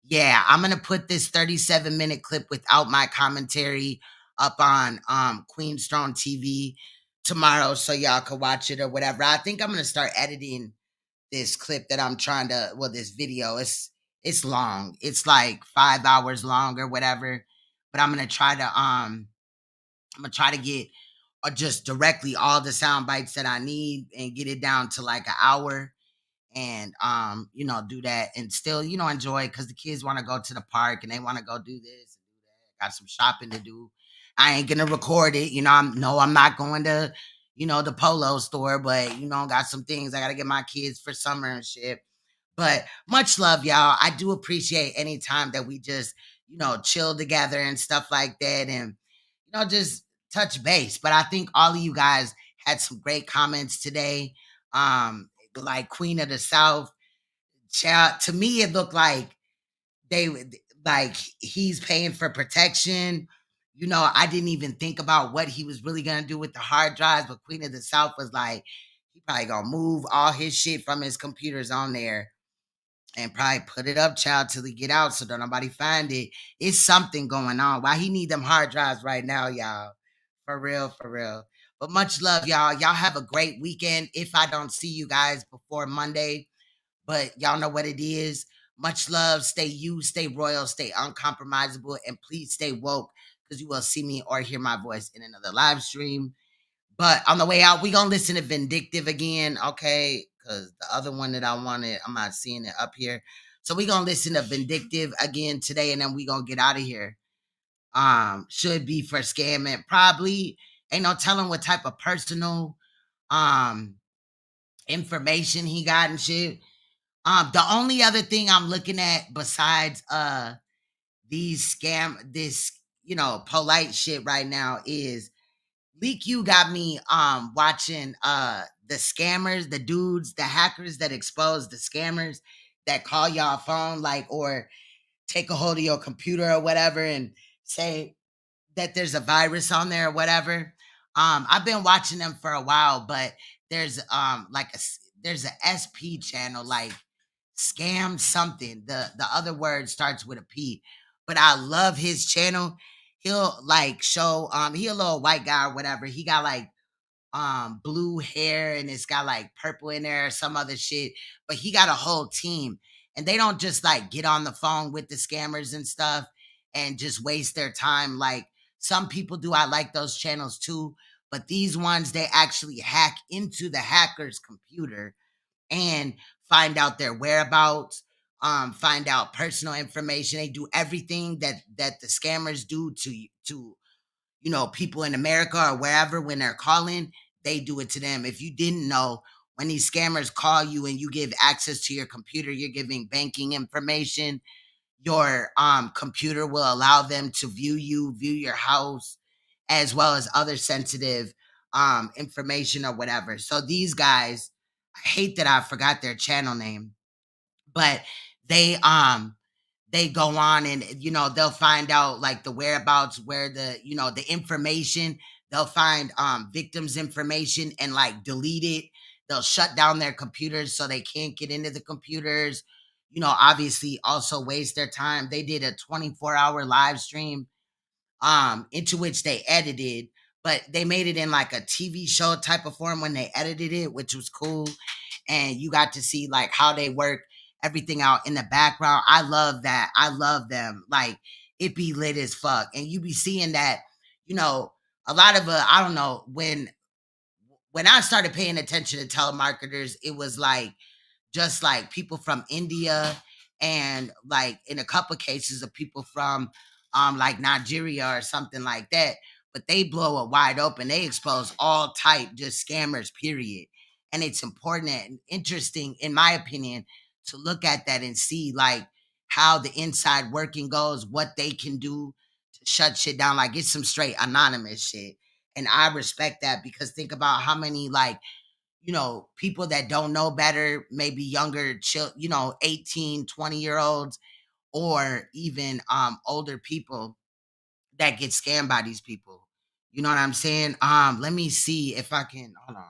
A: Yeah, I'm gonna put this 37-minute clip without my commentary up on Queenstone TV tomorrow so y'all can watch it or whatever. I think I'm gonna start editing this clip that I'm trying to, this video. It's long. It's like 5 hours long or whatever. But I'm gonna try to get just directly all the sound bites that I need and get it down to like an hour and do that and still enjoy it because the kids want to go to the park and they want to go do this and do that. Got some shopping to do. I ain't gonna record it. I'm not going to the Polo store, but got some things I gotta get my kids for summer and shit. But much love, y'all. I do appreciate any time that we just chill together and stuff like that and just touch base. But I think all of you guys had some great comments today. Like Queen of the South, child, to me it looked like they would like he's paying for protection. I didn't even think about what he was really gonna do with the hard drives, but Queen of the South was like, he probably gonna move all his shit from his computers on there and probably put it up, child, till he get out so don't nobody find it. It's something going on. Why he need them hard drives right now, y'all? For real, for real. But much love, y'all. Y'all have a great weekend. If I don't see you guys before Monday, but y'all know what it is. Much love. Stay you, stay royal, stay uncompromisable, and please stay woke because you will see me or hear my voice in another live stream. But on the way out, we gonna listen to Vindictive again, okay? Because the other one that I wanted, I'm not seeing it up here. So we gonna listen to Vindictive again today, and then we gonna get out of here. Should be for scamming. Probably ain't no telling what type of personal information he got and shit. The only other thing I'm looking at besides this Polight shit right now is Leak You got me watching the scammers, the dudes, the hackers that expose the scammers that call y'all phone, like, or take a hold of your computer or whatever and say that there's a virus on there or whatever. I've been watching them for a while, but there's there's a SP channel like scam something. The other word starts with a P, but I love his channel. He'll like show he a little white guy or whatever. He got like blue hair and it's got like purple in there or some other shit, but he got a whole team and they don't just like get on the phone with the scammers and stuff and just waste their time like some people do. I like those channels too, but these ones they actually hack into the hacker's computer and find out their whereabouts, find out personal information. They do everything that the scammers do to people in America or wherever when they're calling, they do it to them. If you didn't know, when these scammers call you and you give access to your computer, you're giving banking information. Your computer will allow them to view you, view your house, as well as other sensitive information or whatever. So these guys, I hate that I forgot their channel name, but they they go on and they'll find out like the whereabouts where the information. They'll find victims information and like delete it. They'll shut down their computers so they can't get into the computers. Obviously also waste their time. They did a 24-hour live stream into which they edited, but they made it in like a TV show type of form when they edited it, which was cool. And you got to see like how they work everything out in the background. I love that. I love them. Like it be lit as fuck. And you be seeing that, a lot of I don't know, when I started paying attention to telemarketers, it was like just like people from India and like in a couple cases of people from like Nigeria or something like that. But they blow it wide open. They expose all type just scammers, period. And it's important and interesting, in my opinion, to look at that and see like how the inside working goes, what they can do to shut shit down. Like it's some straight anonymous shit. And I respect that because think about how many like people that don't know better, maybe younger, 18, 20-year-olds, or even older people that get scammed by these people. You know what I'm saying? Let me see if I can, hold on.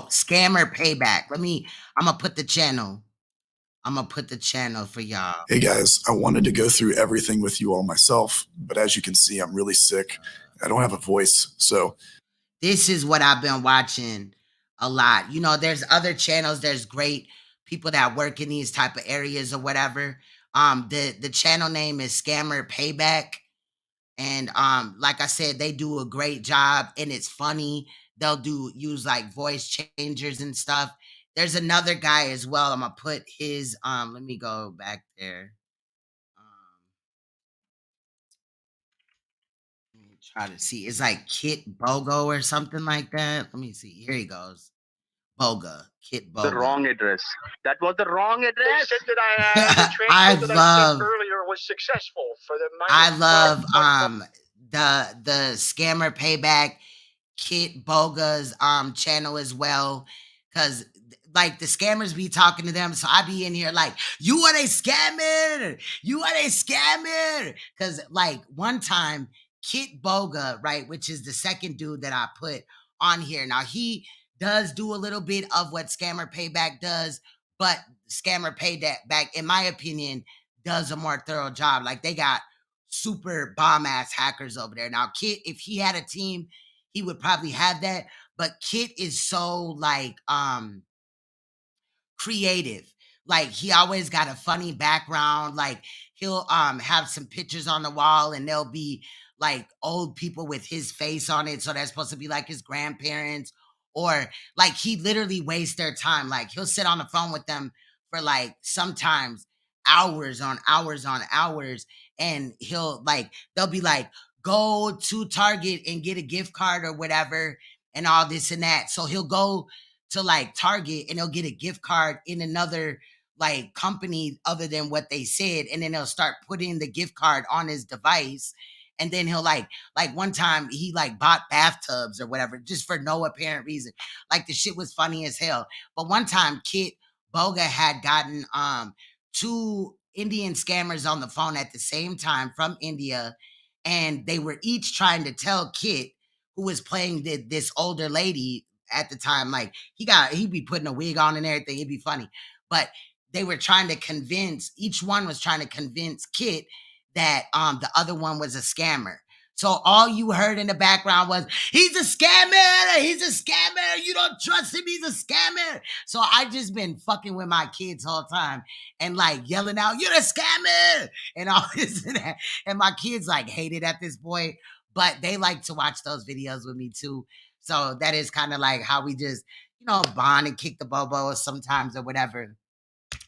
A: Scammer Payback. I'm gonna put the channel. For y'all.
H: Hey guys, I wanted to go through everything with you all myself, but as you can see, I'm really sick. I don't have a voice, so
A: this is what I've been watching a lot. There's other channels, there's great people that work in these type of areas or whatever. The channel name is Scammer Payback. And like I said, they do a great job and it's funny. They'll use like voice changers and stuff. There's another guy as well. I'm gonna put his let me go back there. Let me try to see. It's like Kit Bogo or something like that. Let me see. Here he goes. Boga. Kit Boga.
I: The wrong address. That was the wrong address. They said that the
A: I
I: transfer that
A: love-
I: I sent earlier was successful for the
A: I love the Scammer Payback Kit Boga's channel as well, because like the scammers be talking to them, so I be in here like, you are a scammer, because like one time Kit Boga, right, which is the second dude that I put on here. Now he does do a little bit of what Scammer Payback does, but Scammer Payback, in my opinion, does a more thorough job. Like they got super bomb ass hackers over there. Now Kit, if he had a team, he would probably have that, but Kit is so like creative. Like he always got a funny background. Like he'll have some pictures on the wall and they'll be like old people with his face on it, so that's supposed to be like his grandparents, or like he literally wastes their time. Like he'll sit on the phone with them for like sometimes hours on hours on hours, and they'll be like, go to Target and get a gift card or whatever and all this and that. So he'll go to like Target and he'll get a gift card in another like company other than what they said, and then he'll start putting the gift card on his device. And then he'll like one time he like bought bathtubs or whatever just for no apparent reason. Like the shit was funny as hell. But one time Kit Boga had gotten two Indian scammers on the phone at the same time from India, and they were each trying to tell Kit, who was playing this older lady at the time, like he'd be putting a wig on and everything, it'd be funny, but they were trying to convince, each one was trying to convince Kit that the other one was a scammer. So all you heard in the background was, he's a scammer, he's a scammer, you don't trust him, he's a scammer. So I just been fucking with my kids all time and like yelling out, you're a scammer, and all this and that. And my kids like hate it at this point, but they like to watch those videos with me too. So that is kind of like how we just, bond and kick the bobo sometimes or whatever.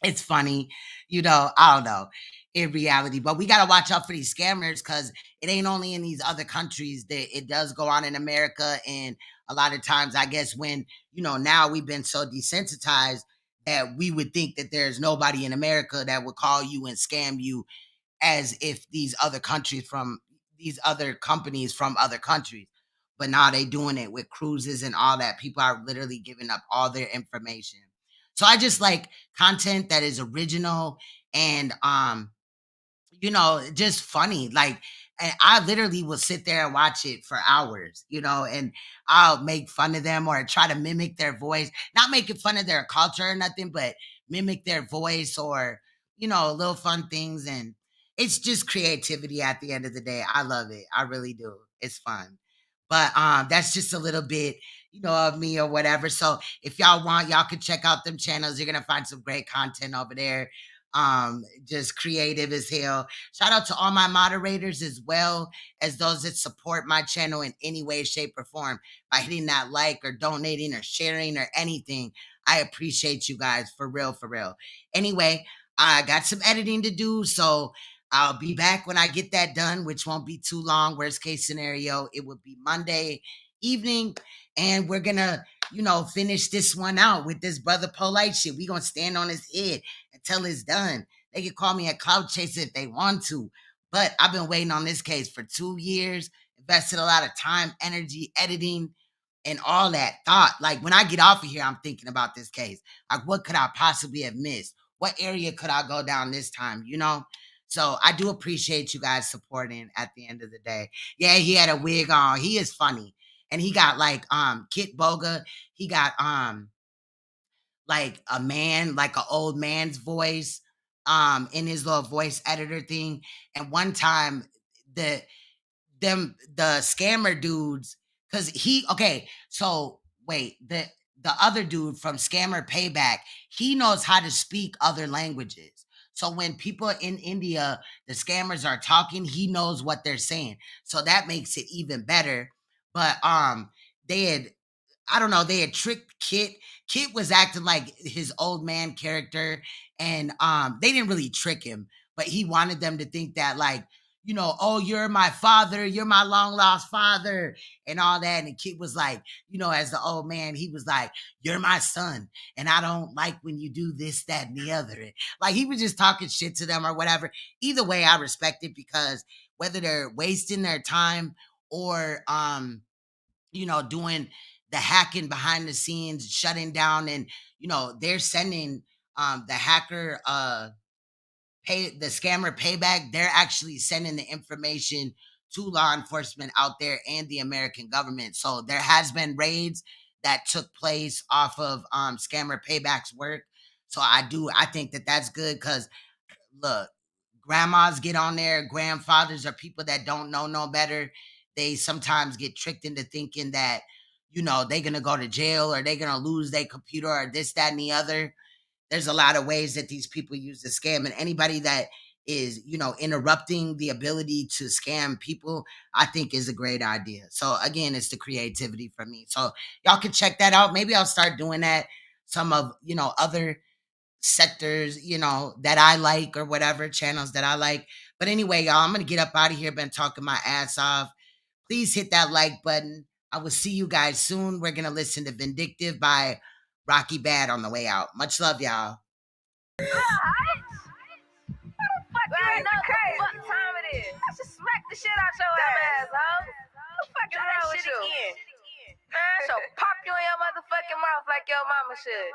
A: It's funny, I don't know, in reality. But we got to watch out for these scammers because it ain't only in these other countries that it does go on in America. And a lot of times, I guess when, now we've been so desensitized that we would think that there's nobody in America that would call you and scam you as if these other companies from other countries. But now they doing it with cruises and all that. People are literally giving up all their information. So I just like content that is original and just funny. Like, and I literally will sit there and watch it for hours, and I'll make fun of them or try to mimic their voice, not making fun of their culture or nothing, but mimic their voice or, little fun things. And it's just creativity at the end of the day. I love it. I really do. It's fun. But that's just a little bit, of me or whatever. So if y'all want, y'all can check out them channels. You're gonna find some great content over there. Just creative as hell. Shout out to all my moderators as well as those that support my channel in any way, shape, or form by hitting that like or donating or sharing or anything. I appreciate you guys for real, for real. Anyway, I got some editing to do, so I'll be back when I get that done, which won't be too long. Worst case scenario, it would be Monday evening. And we're gonna, finish this one out with this brother Polight shit. We gonna stand on his head until it's done. They can call me a cloud chaser if they want to. But I've been waiting on this case for 2 years, invested a lot of time, energy, editing, and all that thought. Like when I get off of here, I'm thinking about this case. Like, what could I possibly have missed? What area could I go down this time, So I do appreciate you guys supporting at the end of the day. Yeah, he had a wig on. He is funny. And he got like Kit Boga. He got like a man, like an old man's voice in his little voice editor thing. And one time the scammer dudes, because the other dude from Scammer Payback, he knows how to speak other languages. So when people in India, the scammers are talking, he knows what they're saying. So that makes it even better. But they had tricked Kit. Kit was acting like his old man character, and they didn't really trick him, but he wanted them to think that like, oh, you're my father, you're my long lost father, and all that. And Kit was like, as the old man, he was like, you're my son, and I don't like when you do this, that, and the other. Like he was just talking shit to them or whatever. Either way, I respect it because whether they're wasting their time or doing the hacking behind the scenes, shutting down, and they're sending the hacker the scammer Payback, they're actually sending the information to law enforcement out there and the American government. So there has been raids that took place off of scammer Payback's work. So I think that that's good because look, grandmas get on there, grandfathers are people that don't know no better. They sometimes get tricked into thinking that, they're going to go to jail or they're going to lose their computer or this, that, and the other. There's a lot of ways that these people use the scam, and anybody that is, interrupting the ability to scam people, I think is a great idea. So again, it's the creativity for me. So y'all can check that out. Maybe I'll start doing that. Some of, other sectors, that I like or whatever, channels that I like. But anyway, y'all, I'm going to get up out of here. Been talking my ass off. Please hit that like button. I will see you guys soon. We're going to listen to Vindictive by Rocky Bad on the way out. Much love, y'all.
J: What the fuck time it is? I should smack the shit out your ass, ho. What the fuck is wrong with you? So pop you in your motherfucking mouth like your mama should.